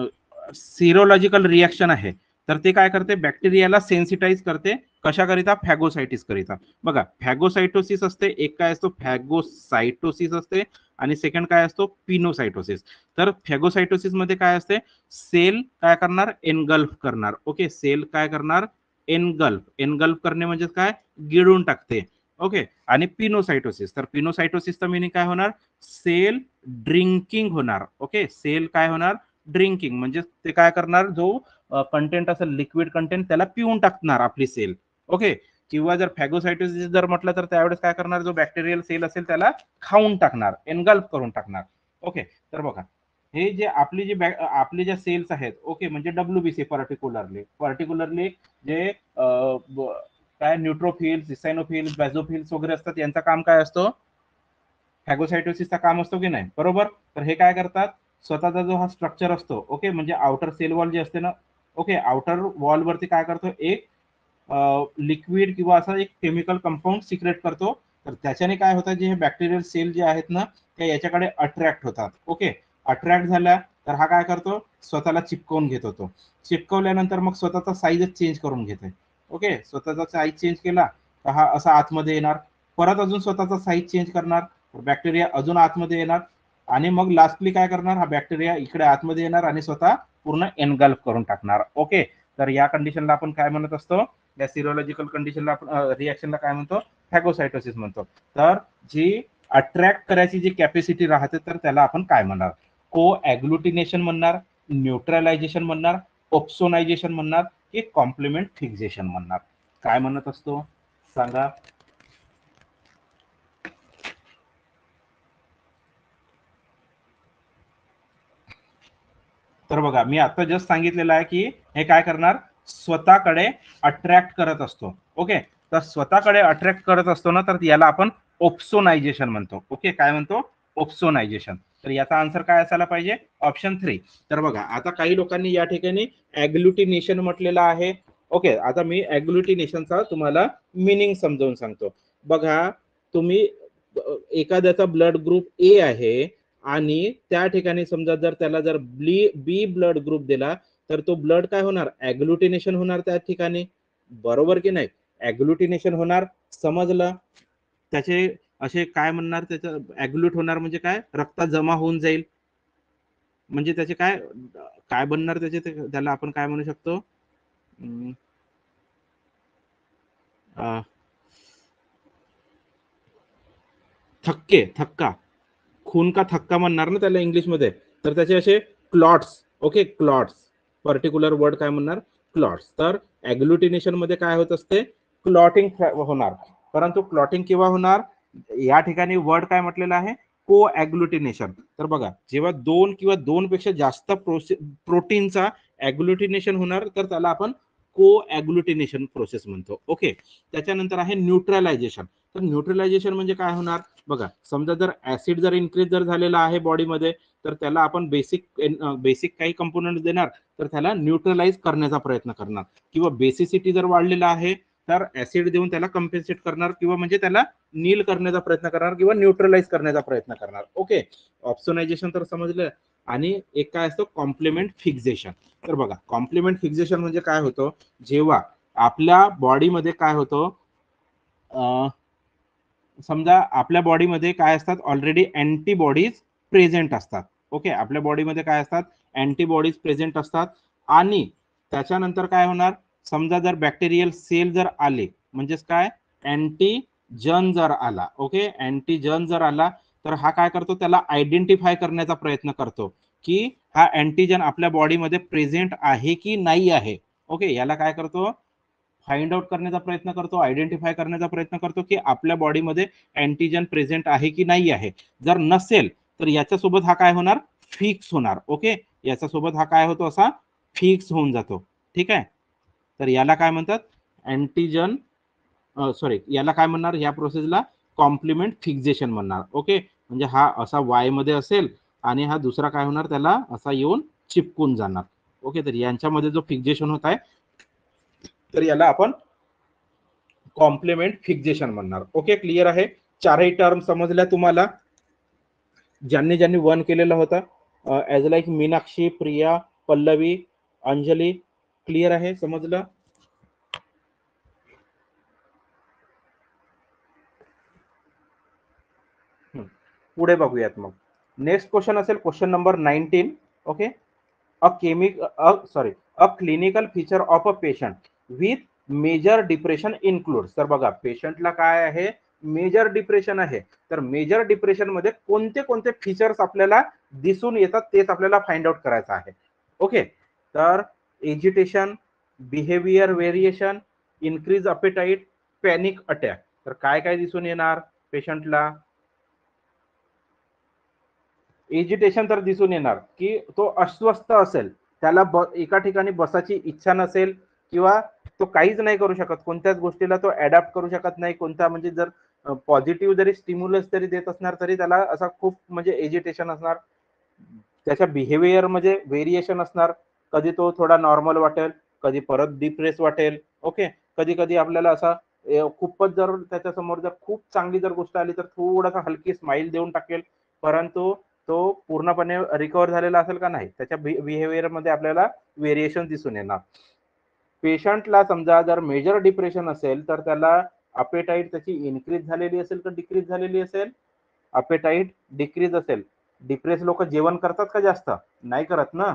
सिरोलॉजिकल रिएक्शन आहे तर ते काय करते बॅक्टेरियाला सेन्सिटाईज करते कशाकरिता फॅगोसाइटिस करिता. बघा फॅगोसाइटोसिस असते, एक काय असतो फॅगोसाइटोसिस असते आणि सेकंड काय असतो पिनोसाइटोसिस. तर फॅगोसाइटोसिस मध्ये काय असते सेल काय करणार एनगल्फ करणार. ओके, सेल काय करणार एनगल्फ करणे म्हणजे काय गिळून टाकते. ओके, आणि पिनोसाइटोसिस तर पिनोसाइटोसिसचा मिनिंग काय होणार सेल ड्रिंकिंग होणार. ओके, सेल काय होणार ड्रिंकिंग म्हणजे ते काय करणार जो कंटेंट असेल लिक्विड कंटेंट त्याला पिऊन टाकणार आपली सेल. ओके, किंवा जर फॅगोसाइटोसिस जर म्हटलं तर त्यावेळेस काय करणार जो बॅक्टेरियल सेल असेल त्याला खाऊन टाकणार एनगल्फ करून टाकणार. ओके, तर बघा हे जे आपली ज्या सेल्स आहेत ओके म्हणजे डब्ल्यूबीसी पर्टिक्युलरली जे काय न्यूट्रोफिल्स इसाइनोफिल्स बॅझोफिल्स वगैरे असतात यांचं काम काय असतं फॅगोसाइटोसिसचा काम असतो की नाही बरोबर. तर हे काय करतात स्वतःचा जो हा स्ट्रक्चर असतो ओके म्हणजे आउटर सेल वॉल जे असते ना ओके आउटर वॉल वरती काय करतो एक लिक्विड किंवा असं एक केमिकल कंपाऊंड सिक्रेट करतो. तर त्याच्याने काय होतं जे हे बॅक्टेरियल सेल जे आहेत ना त्या याच्याकडे अट्रॅक्ट होतात. ओके, अट्रॅक्ट झाल्या तर हा काय करतो स्वतःला चिपकवून घेत होतो. चिपकवल्यानंतर मग स्वतःचा साईजच चेंज करून घेते. ओके, स्वतःचा साईज चेंज केला तर हा असा आतमध्ये येणार, परत अजून स्वतःचा साईज चेंज करणार, बॅक्टेरिया अजून आतमध्ये येणार आणि मग लास्टली काय करणार हा बॅक्टेरिया इकडे आतमध्ये येणार आणि स्वतः पूर्ण एनगल्फ करून टाकणार. ओके, तर या कंडिशनला आपण काय म्हणत असतो या सिरोलॉजिकल कंडिशनला आपण रिएक्शनला काय म्हणतो फॅगोसाइटोसिस म्हणतो. तर जी अट्रॅक्ट करायची जी कॅपॅसिटी राहते तर त्याला आपण काय म्हणणार को ॲग्लुटिनेशन म्हणणार, न्यूट्रलायझेशन म्हणणार, ऑप्सोनायझेशन म्हणणार की कॉम्प्लिमेंट फिक्सेशन म्हणणार. काय म्हणत असतो सांगा. तर बघा मी आता जस्ट सांगितलेलं आहे की हे काय करणार स्वतःकडे अट्रॅक्ट करत असतो. ओके, तर स्वतःकडे अट्रॅक्ट करत असतो ना तर याला आपण ऑप्सोनायझेशन म्हणतो. ओके, काय म्हणतो ऑप्सोनायझेशन. तर याचा आन्सर काय असायला पाहिजे ऑप्शन 3. तर बघा आता काही लोकांनी या ठिकाणी ॲग्लुटिनेशन म्हटलेलं आहे. ओके, आता मी ॲग्लुटिनेशनचा तुम्हाला मिनिंग समजावून सांगतो. बघा तुम्ही एखाद्याचा ब्लड ग्रुप ए आहे आणि त्या ठिकाणी समजा जर त्याला जर बी ब्लड ग्रुप दिला तर तो ब्लड काय होणार ॲग्लुटिनेशन होणार त्या ठिकाणी बरोबर की नाही ॲग्लुटिनेशन होणार. समजलं? त्याचे असे काय म्हणणार त्याचं ॲग्लुट होणार म्हणजे काय रक्तात जमा होऊन जाईल म्हणजे त्याचे काय काय बनणार त्याचे त्याला आपण काय म्हणू शकतो थक्का खून का थक्का म्हणणार ना त्याला इंग्लिशमध्ये. तर त्याचे असे clots. Okay, clots particular word काय म्हणणार क्लॉट्स. तर ॲग्लुटिनेशन मध्ये काय होत असते क्लॉटिंग होणार. परंतु क्लॉटिंग केव्हा होणार या ठिकाणी वर्ड काय म्हटलेला आहे को ॲग्लुटिनेशन. तर बघा जेव्हा दोन किंवा दोन पेक्षा जास्त प्रोटीनचा ॲग्लुटिनेशन होणार तर त्याला आपण को ॲग्लुटिनेशन प्रोसेस म्हणतो. ओके, त्याच्यानंतर आहे न्यूट्रलायझेशन. तर न्यूट्रलायझेशन म्हणजे काय होणार बघा समजा जर ऍसिड जर इन्क्रीज जर झालेला आहे बॉडीमध्ये तर त्याला आपण बेसिक काही कंपोनंट देणार तर त्याला न्यूट्रलाइज करण्याचा प्रयत्न करणार किंवा बेसिसिटी जर वाढलेला आहे तर ऍसिड देऊन त्याला कम्पेन्सेट करणार किंवा म्हणजे त्याला नील करण्याचा प्रयत्न करणार किंवा न्यूट्रलाइज करण्याचा प्रयत्न करणार. ओके, ऑप्सोनायझेशन तर समजलं. आणि एक काय असतं कॉम्प्लिमेंट फिक्सेशन. तर बघा कॉम्प्लिमेंट फिक्सेशन म्हणजे काय होतं जेव्हा आपल्या बॉडीमध्ये काय होतं समजा आपल्या बॉडीमध्ये काय असतात ऑलरेडी अँटीबॉडीज प्रेझेंट असतात. ओके, आपल्या बॉडीमध्ये काय असतात अँटीबॉडीज प्रेझेंट असतात आणि त्याच्यानंतर काय होणार समजा जर बॅक्टेरियल सेल जर आले म्हणजेच काय अँटीजन जर आला. ओके, अँटीजन जर आला तर हा काय करतो त्याला आयडेंटिफाय करण्याचा प्रयत्न करतो की हा अँटीजन आपल्या बॉडीमध्ये प्रेझेंट आहे की नाही आहे. ओके, याला काय करतो फाइंड आउट करण्याचा प्रयत्न करतो, आयडेंटिफाय करण्याचा प्रयत्न करतो की आपल्या बॉडीमध्ये अँटीजन प्रेझेंट आहे की नाही आहे. जर नसेल तर याच्यासोबत हा काय होणार, फिक्स होणार. ओके, याच्यासोबत हा काय होतो, असा फिक्स होऊन जातो. ठीक आहे, तर याला काय म्हणतात, अँटीजन सॉरी, याला काय म्हणणार, या प्रोसेसला कॉम्प्लिमेंट फिक्सेशन म्हणणार. ओके, म्हणजे हा असा वाय मध्ये असेल आणि हा दुसरा काय होणार, त्याला असा येऊन चिपकून जाणार. ओके, तर यांच्यामध्ये जो फिक्सेशन होत आहे तर याला आपण कॉम्प्लिमेंट फिक्सेशन म्हणणार. ओके, क्लिअर आहे, चारही टर्म समजल्या तुम्हाला. ज्यांनी ज्यांनी वन केलेला होता as like Meenakshi, Priya, Pallavi, Anjali, clear आहे, समजलं. पुढे बघूयात मग. नेक्स्ट क्वेश्चन असेल question number 19. Okay, a clinical feature of a patient with major depression includes. तर बघा, पेशंटला काय आहे, मेजर डिप्रेशन आहे. तर मेजर डिप्रेशन मध्ये कोणते कोणते फीचर्स आपल्याला दिसून येतात तेच आपल्याला फाइंड आउट करायचं आहे. ओके, तर agitation, behaviour variation, increase appetite, panic attack. तर काय काय दिसून येणार पेशंटला. एजिटेशन तर दिसून येणार की तो अस्वस्थ असेल, त्याला एका ठिकाणी बसायची इच्छा नसेल, किंवा तो काहीच नाही करू शकत, कोणत्याच गोष्टीला तो अडॅप्ट करू शकत नाही. कोणता म्हणजे जर पॉझिटिव्ह जरी स्टिम्युलस जरी देत असणार तरी त्याला असा खूप म्हणजे एजिटेशन असणार. त्याच्या बिहेवियर म्हणजे व्हेरिएशन असणार, कधी तो थोडा नॉर्मल वाटेल, कधी परत डिप्रेस वाटेल. ओके, कधी कधी आपल्याला असा खूपच जर त्याच्या समोर जर खूप चांगली जर गोष्ट आली तर थोडासा हलकी स्माइल देऊन टाकेल, परंतु तो पूर्णपणे रिकवर झालेला असेल का नाही, त्याच्या बिहेवियर मध्ये आपल्याला व्हेरिएशन दिसून येणार. पेशंटला समजा जर मेजर डिप्रेशन असेल तर त्याला अपेटाईट त्याची इन्क्रीज झालेली असेल तर डिक्रीज झालेली असेल. अपेटाईट डिक्रीज असेल. डिप्रेस लोक जेवण करतात का जास्त, नाही करत ना,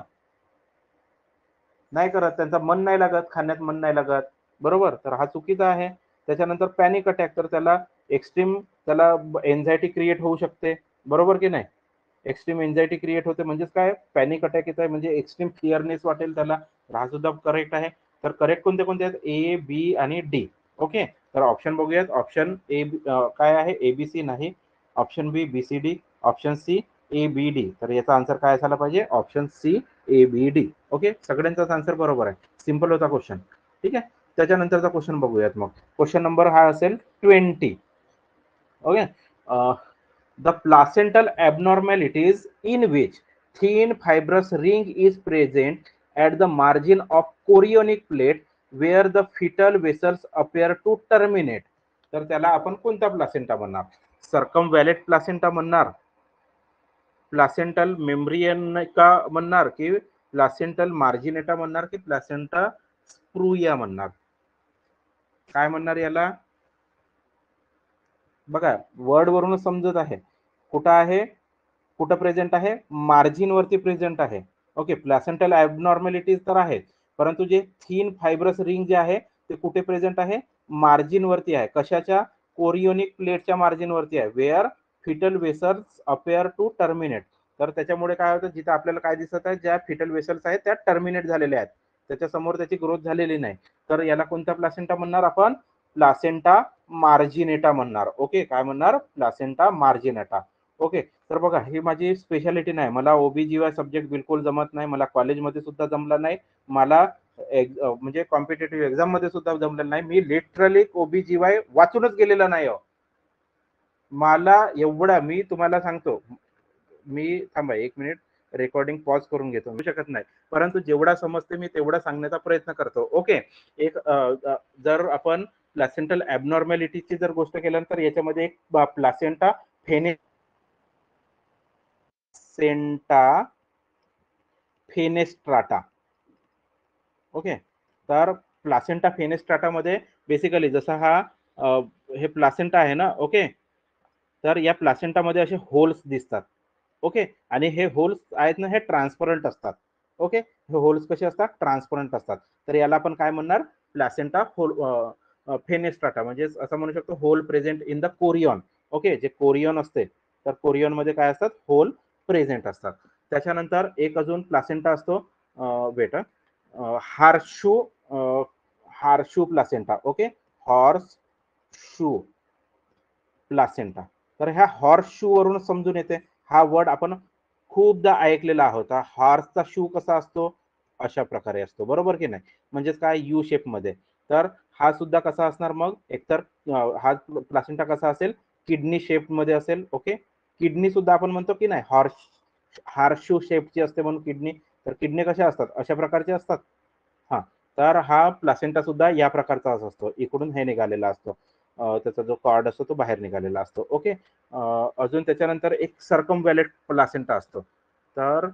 नाही करत, त्यांचं मन नाही लागत, खाण्यात मन नाही लागत, बरोबर, तर हा चुकीचा आहे. त्याच्यानंतर पॅनिक अटॅक, तर त्याला एक्स्ट्रीम, त्याला एन्झायटी क्रिएट होऊ शकते, बरोबर की नाही. एक्स्ट्रीम एन्झायटी क्रिएट होते म्हणजेच काय, पॅनिक अटॅक येत आहे म्हणजे एक्स्ट्रीम फिअरनेस वाटेल त्याला. हा सुद्धा करेक्ट आहे. तर करेक्ट कोणते कोणते आहेत, ए, बी आणि डी. ओके, तर ऑप्शन बघूयात. ऑप्शन ए काय आहे, एबीसी नाही. Option B B C D, option C A B D. तर याचा आन्सर काय असायला पाहिजे, option C A B D. Okay, सगळ्यांचाच आन्सर बरोबर आहे, सिंपल होता क्वेश्चन. ठीक आहे, त्याच्यानंतरचा क्वेश्चन बघूयात मग. क्वेश्चन नंबर हा असेल 20. Okay, the placental abnormalities in which thin fibrous ring is present at the margin of chorionic plate where the fetal vessels appear to terminate. तर त्याला आपण कोणता प्लासेंटा म्हणणार, सर्कमव्हॅलेट प्लासेंटा म्हणणार, प्लासेंटल मेम्ब्रियनिका म्हणणार, की प्लासेंटल मार्जिनेटा म्हणणार, की प्लासेंटा स्प्रूया म्हणणार, काय म्हणणार याला. बघा, वर्ड वरूनच समजत आहे कुठं आहे, कुठं प्रेझेंट आहे, मार्जिन वरती प्रेझेंट आहे. ओके, प्लॅसेंटल ॲबनॉर्मॅलिटीज तर आहेत, परंतु जे थीन फायब्रस रिंग जे आहे ते कुठे प्रेझेंट आहे, मार्जिन वरती आहे. कशाच्या, कोरियोनिक प्लेटच्या मार्जिन वरती आहे, where foetal vessels appear to terminate. तर त्याच्यामुळे काय होतं, जिथे आपल्याला काय दिसत आहे, ज्या फिटल वेसल्स आहेत त्या टर्मिनेट झालेल्या आहेत, त्याच्या समोर त्याची ग्रोथ झालेली नाही. तर याला कोणता प्लासेंटा म्हणणार आपण, प्लासेंटा मार्जिनेटा म्हणणार. ओके, काय म्हणणार, प्लासेंटा मार्जिनेटा. ओके, तर बघा, ही माझी स्पेशालिटी नाही, मला ओबीजीवाय सब्जेक्ट बिलकुल जमत नाही, मला कॉलेजमध्ये सुद्धा जमला नाही, मला म्हणजे कॉम्पिटेटिव्ह एक्झाम मध्ये सुद्धा जमलेलं नाही. मी लिटरली ओबीजीवाय वाचूनच गेलेला नाही हो. मला एवढा, मी तुम्हाला सांगतो, मी थांबा एक मिनिट, रेकॉर्डिंग पॉज करून घेतो, मी शकत नाही, परंतु जेवढा समजते मी तेवढा सांगण्याचा प्रयत्न करतो. ओके, एक जर आपण प्लासेंटल ॲबनॉर्मॅलिटीची जर गोष्ट केल्यानंतर याच्यामध्ये एक प्लासेंटा फेनेस्ट्राटा. ओके, तर प्लासेंटा फेनेस्ट्राटा मध्ये बेसिकली जसा हा हे प्लासेंटा आहे ना, ओके, तर या प्लासेंटा मध्ये असे होल्स दिसतात. ओके, आणि हे होल्स आहेत ना, हे ट्रान्सपरंट असतात. ओके, हे होल्स कसे असतात, ट्रान्सपरंट असतात. तर याला आपण काय म्हणणार, प्लासेंटा फेनेस्ट्राटा, म्हणजे असं म्हणू शकतो whole present in the Korean. Okay, जे कोरियन असते तर कोरियन मध्ये काय असतात, होल प्रेझेंट असतात. त्याच्यानंतर एक अजून प्लासेंटा असतो, बेटा, horseshoe horse shoe placenta. Okay, horse shoe placenta. तर ह्या हॉर्स शू वरून समजून येते, हा वर्ड आपण खूपदा ऐकलेला आहोत. हॉर्सचा शू कसा असतो, अशा प्रकारे असतो, बरोबर की नाही? म्हणजेच काय, यू शेप मध्ये. तर हा सुद्धा कसा असणार मग, एकतर हा प्लासेंटा कसा असेल, किडनी शेप मध्ये असेल. ओके, किडनी सुद्धा आपण म्हणतो की नाही, हॉर्स शू शेपची असते म्हणून किडनी. तर किडनी कशा असतात, अशा प्रकारचे असतात. हा, तर हा प्लासेंटा सुद्धा या प्रकारचा असतो, इकडून हे निघालेला असतो. त्याचा जो कॉर्ड असतो तो बाहेर निघालेला असतो. ओके, अजून त्याच्यानंतर एक सर्कम व्हॅलेट प्लासेंटा असतो. तर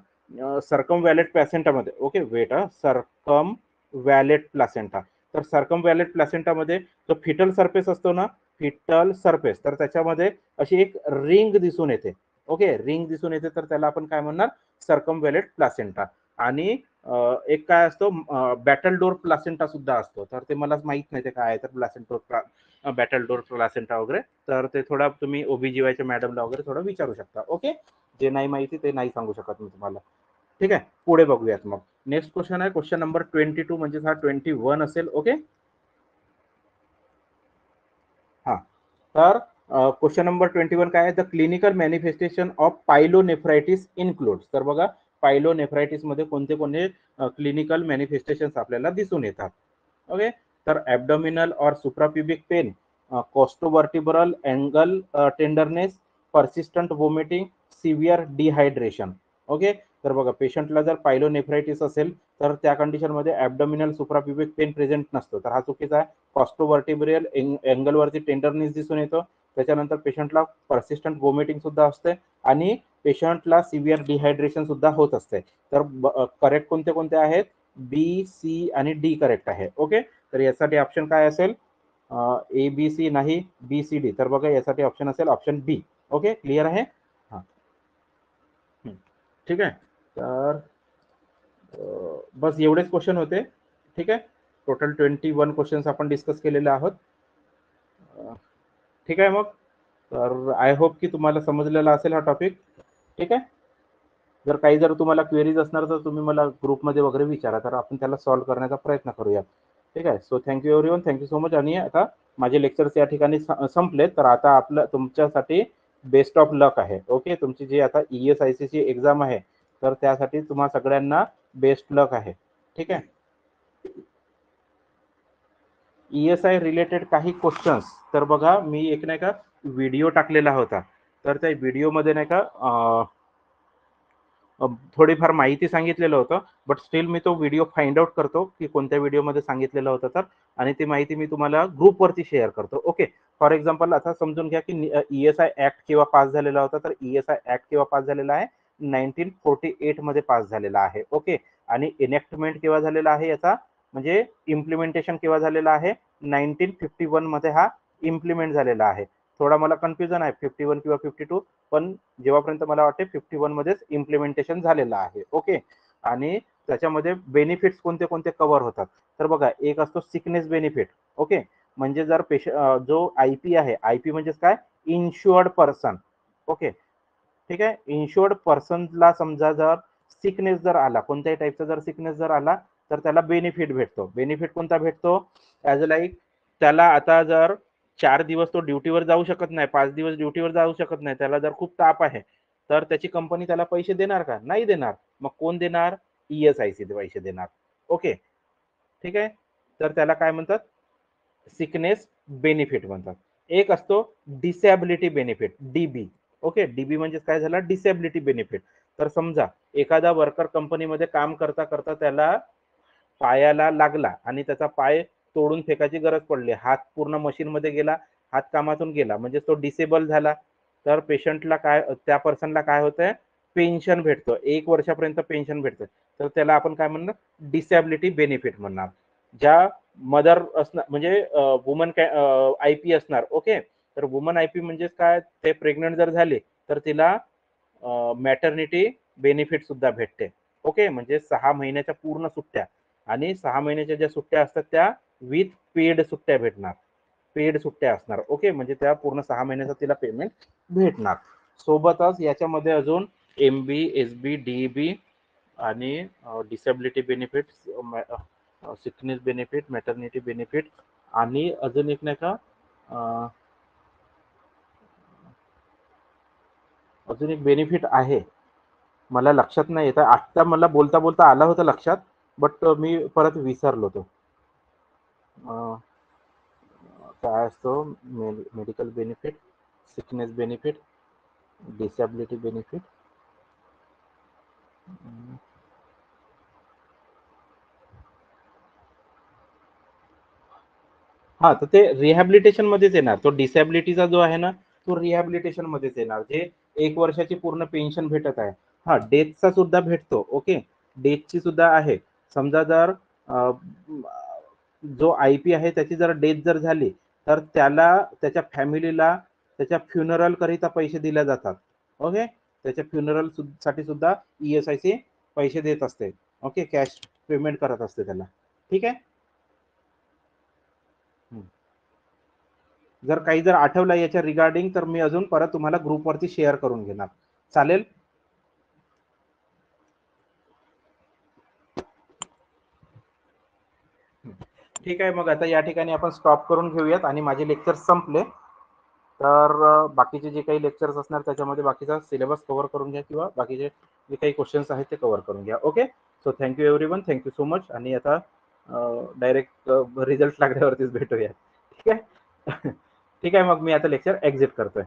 सर्कम व्हॅलेट प्लासेंटामध्ये, okay wait, circumvallate placenta. तर सर्कम व्हॅलेट प्लासेंटामध्ये जो फिटल सरफेस असतो ना, फिटल सरफेस, तर त्याच्यामध्ये अशी एक रिंग दिसून येते. ओके, रिंग दिसून येते, तर त्याला आपण काय म्हणणार, सर्कम व्हॅलेट प्लासेंटा. आणि एक काय असतो, बॅटल डोर प्लासेंटा सुद्धा असतो. तर ते मला माहित नाही ते काय आहे, तर बॅटल डोर प्लासेंटा वगैरे. तर ते थोडा तुम्ही ओबीजीवायच्या मॅडमला वगैरे थोडं विचारू शकता. ओके, जे नाही माहिती ते नाही सांगू शकत मी तुम्हाला. ठीक आहे, पुढे बघूयात मग. नेक्स्ट क्वेश्चन आहे क्वेश्चन नंबर 22, म्हणजे हा 21 असेल. ओके, हा, तर क्वेश्चन नंबर 21 काय आहे, the clinical manifestation of pyelonephritis includes. तर बघा, पायलोनेफ्रायटिस मध्ये कोणते कोणते क्लिनिकल मॅनिफेस्टेशन आपल्याला दिसून येतात. ओके, तर ॲब्डोमिनल और suprapubic pain, costovertebral angle tenderness, persistent vomiting, severe dehydration. Okay, तर बघा, पेशंटला जर पायलोनेफ्रायटिस असेल तर त्या कंडिशनमध्ये ॲब्डोमिनल सुप्राप्युबिक पेन प्रेझेंट नसतो, तर हा चुकीचा आहे. कॉस्टोवर्टिब्रियल अँगलवरती टेंडरनेस दिसून येतो. त्याच्यानंतर पेशंटला पर्सिस्टंट वोमिटिंग सुद्धा असते आणि पेशंटला सिव्हिअर डिहायड्रेशन सुद्धा होत असते. तर करेक्ट कोणते कोणते आहेत, बी, सी आणि डी करेक्ट आहे. ओके, तर यासाठी ऑप्शन काय असेल, ए बी सी नाही, बी सी डी. तर बघा, यासाठी ऑप्शन असेल ऑप्शन बी. ओके, क्लिअर आहे. हा, ठीक आहे. तर बस एवढेच क्वेश्चन होते. ठीक आहे, टोटल 21 क्वेश्चन्स आपण डिस्कस केलेले आहोत. ठीक आहे मग, तर आय होप की तुम्हाला समजलेला असेल हा टॉपिक. ठीक आहे, जर तुम्हाला क्वेरीज असणार तर तुम्ही मला ग्रुपमध्ये वगैरे विचारा, तर आपण त्याला सॉल्व्ह करण्याचा प्रयत्न करूया. ठीक आहे, so thank you everyone, thank you so much. आणि आता माझे लेक्चर्स या ठिकाणी संपले, तर आता आपलं तुमच्यासाठी बेस्ट ऑफ लक आहे. ओके, तुमची जी आता ESIC ची एक्झाम आहे, तर त्यासाठी तुम्हा सगळ्यांना बेस्ट लक आहे. ठीक आहे, ESI रिलेटेड काही क्वेश्चन्स, तर बघा, मी एक नाही का व्हिडिओ टाकलेला होता, तर त्या व्हिडिओमध्ये नाही का थोडीफार माहिती सांगितलेलं होतं. बट स्टील मी तो व्हिडिओ फाइंड आउट करतो की कोणत्या व्हिडिओमध्ये सांगितलेलं होतं, तर आणि ती माहिती मी तुम्हाला ग्रुपवरती शेअर करतो. ओके, फॉर एक्झाम्पल आता समजून घ्या की ESI ऍक्ट केव्हा पास झालेला होता, तर ESI ऍक्ट केव्हा पास झालेला आहे, 1948 मध्ये पास झालेला आहे. ओके, आणि इनेक्टमेंट केव्हा झालेला आहे याचा, म्हणजे इम्प्लिमेंटेशन केव्हा झालेलं आहे, 1951 मध्ये हा इम्प्लिमेंट झालेला आहे. थोडा मला कन्फ्युजन आहे 51 किंवा 52, पण जेव्हापर्यंत मला वाटते 51 मध्येच इम्प्लिमेंटेशन झालेलं आहे. ओके, आणि त्याच्यामध्ये बेनिफिट्स कोणते कोणते कव्हर होतात, तर बघा, एक असतो सिकनेस बेनिफिट. ओके, म्हणजे जर जो IP आहे, IP म्हणजे काय, इन्शुअर्ड पर्सन. ओके, ठीक आहे, इन्शुअर्ड पर्सनला समजा जर सिकनेस जर आला, कोणत्याही टाईपचा जर सिकनेस जर आला, तर त्याला बेनिफिट भेटतो. बेनिफिट कोणता भेटतो, ॲज लाईक, त्याला आता जर 4 दिवस तो ड्युटीवर जाऊ शकत नाही, 5 दिवस ड्युटीवर जाऊ शकत नाही, त्याला जर खूप ताप आहे, तर त्याची कंपनी त्याला पैसे देणार का, नाही देणार. मग कोण देणार, ESIC पैसे देणार. ओके, ठीक आहे, तर त्याला काय म्हणतात, सिकनेस बेनिफिट म्हणतात. एक असतो disability benefit, DB. Okay, DB म्हणजे काय झाला, डिसॅबिलिटी बेनिफिट. तर समजा एखादा वर्कर कंपनीमध्ये काम करता करता त्याला पायाला लागला आणि त्याचा पाय तोडून फेकायची गरज पडली, हात पूर्ण मशीनमध्ये गेला, हात कामातून गेला, म्हणजे तो डिसेबल झाला. तर पेशंटला काय, त्या पर्सनला काय होतंय, पेन्शन भेटतो, 1 वर्षापर्यंत पेन्शन भेटतं. तर त्याला आपण काय म्हणणार, डिसॅबिलिटी बेनिफिट म्हणणार. ज्या मदर असणार, म्हणजे वुमन IP असणार. ओके, तर वुमन IP म्हणजे काय, ते प्रेग्नंट जर झाले तर तिला मॅटर्निटी बेनिफिट सुद्धा भेटते. ओके, म्हणजे 6 महिन्याच्या पूर्ण सुट्ट्या, आणि 6 महिन्याच्या ज्या सुट्ट्या असतात त्या विथ पेड सुट्ट्या भेटणार, पेड सुट्ट्या असणार. ओके, म्हणजे त्या पूर्ण 6 महिन्याचा तिला पेमेंट भेटणार. सोबतच याच्यामध्ये अजून MB, SB, DB आणि disability benefit, sickness benefit, maternity benefit आणि अजून एक नाही का अजून एक बेनिफिट आहे, मला लक्षात नाही येत. आत्ता मला बोलता बोलता आला होता लक्षात, बट मी परत विसरलो तो. काय असतो? Medical benefit, sickness benefit, disability benefit. हा, तर ते रिहॅबिलिटेशन मध्येच येणार. तो डिसॅबिलिटीचा जो आहे ना, तो रिहॅबिलिटेशन मध्येच येणार. जे 1 वर्षाची पूर्ण पेन्शन भेटत आहे. हा, डेथचा सुद्धा भेटतो. ओके, डेथची सुद्धा आहे. समजा जर जो आयपी आहे त्याची जर डेथ जर झाली, तर त्याला त्याच्या फॅमिलीला त्याच्या फ्युनरल करिता पैसे दिले जातात. ओके, त्याच्या फ्युनरल साठी सुद्धा ESIC पैसे देत असते. ओके, कॅश पेमेंट करत असते त्याला. ठीक आहे. जर काही जर आठवलं याच्या रिगार्डिंग, तर मी अजून परत तुम्हाला ग्रुपवरती शेअर करून घेणार. चालेल? ठीक आहे, मग आता या ठिकाणी आपण स्टॉप करून घेऊयात आणि माझे लेक्चर संपले. तर बाकीचे जे काही लेक्चर्स असणार त्याच्यामध्ये बाकीचा सिलेबस कव्हर करून घ्या किंवा बाकीचे जे काही क्वेश्चन्स आहेत ते कव्हर करून घ्या. Okay, so thank you everyone, thank you so much. आणि आता डायरेक्ट रिझल्ट लागल्यावरतीच भेटूया. ठीक आहे. ठीक आहे, मग मी आता लेक्चर एक्झिट करतोय.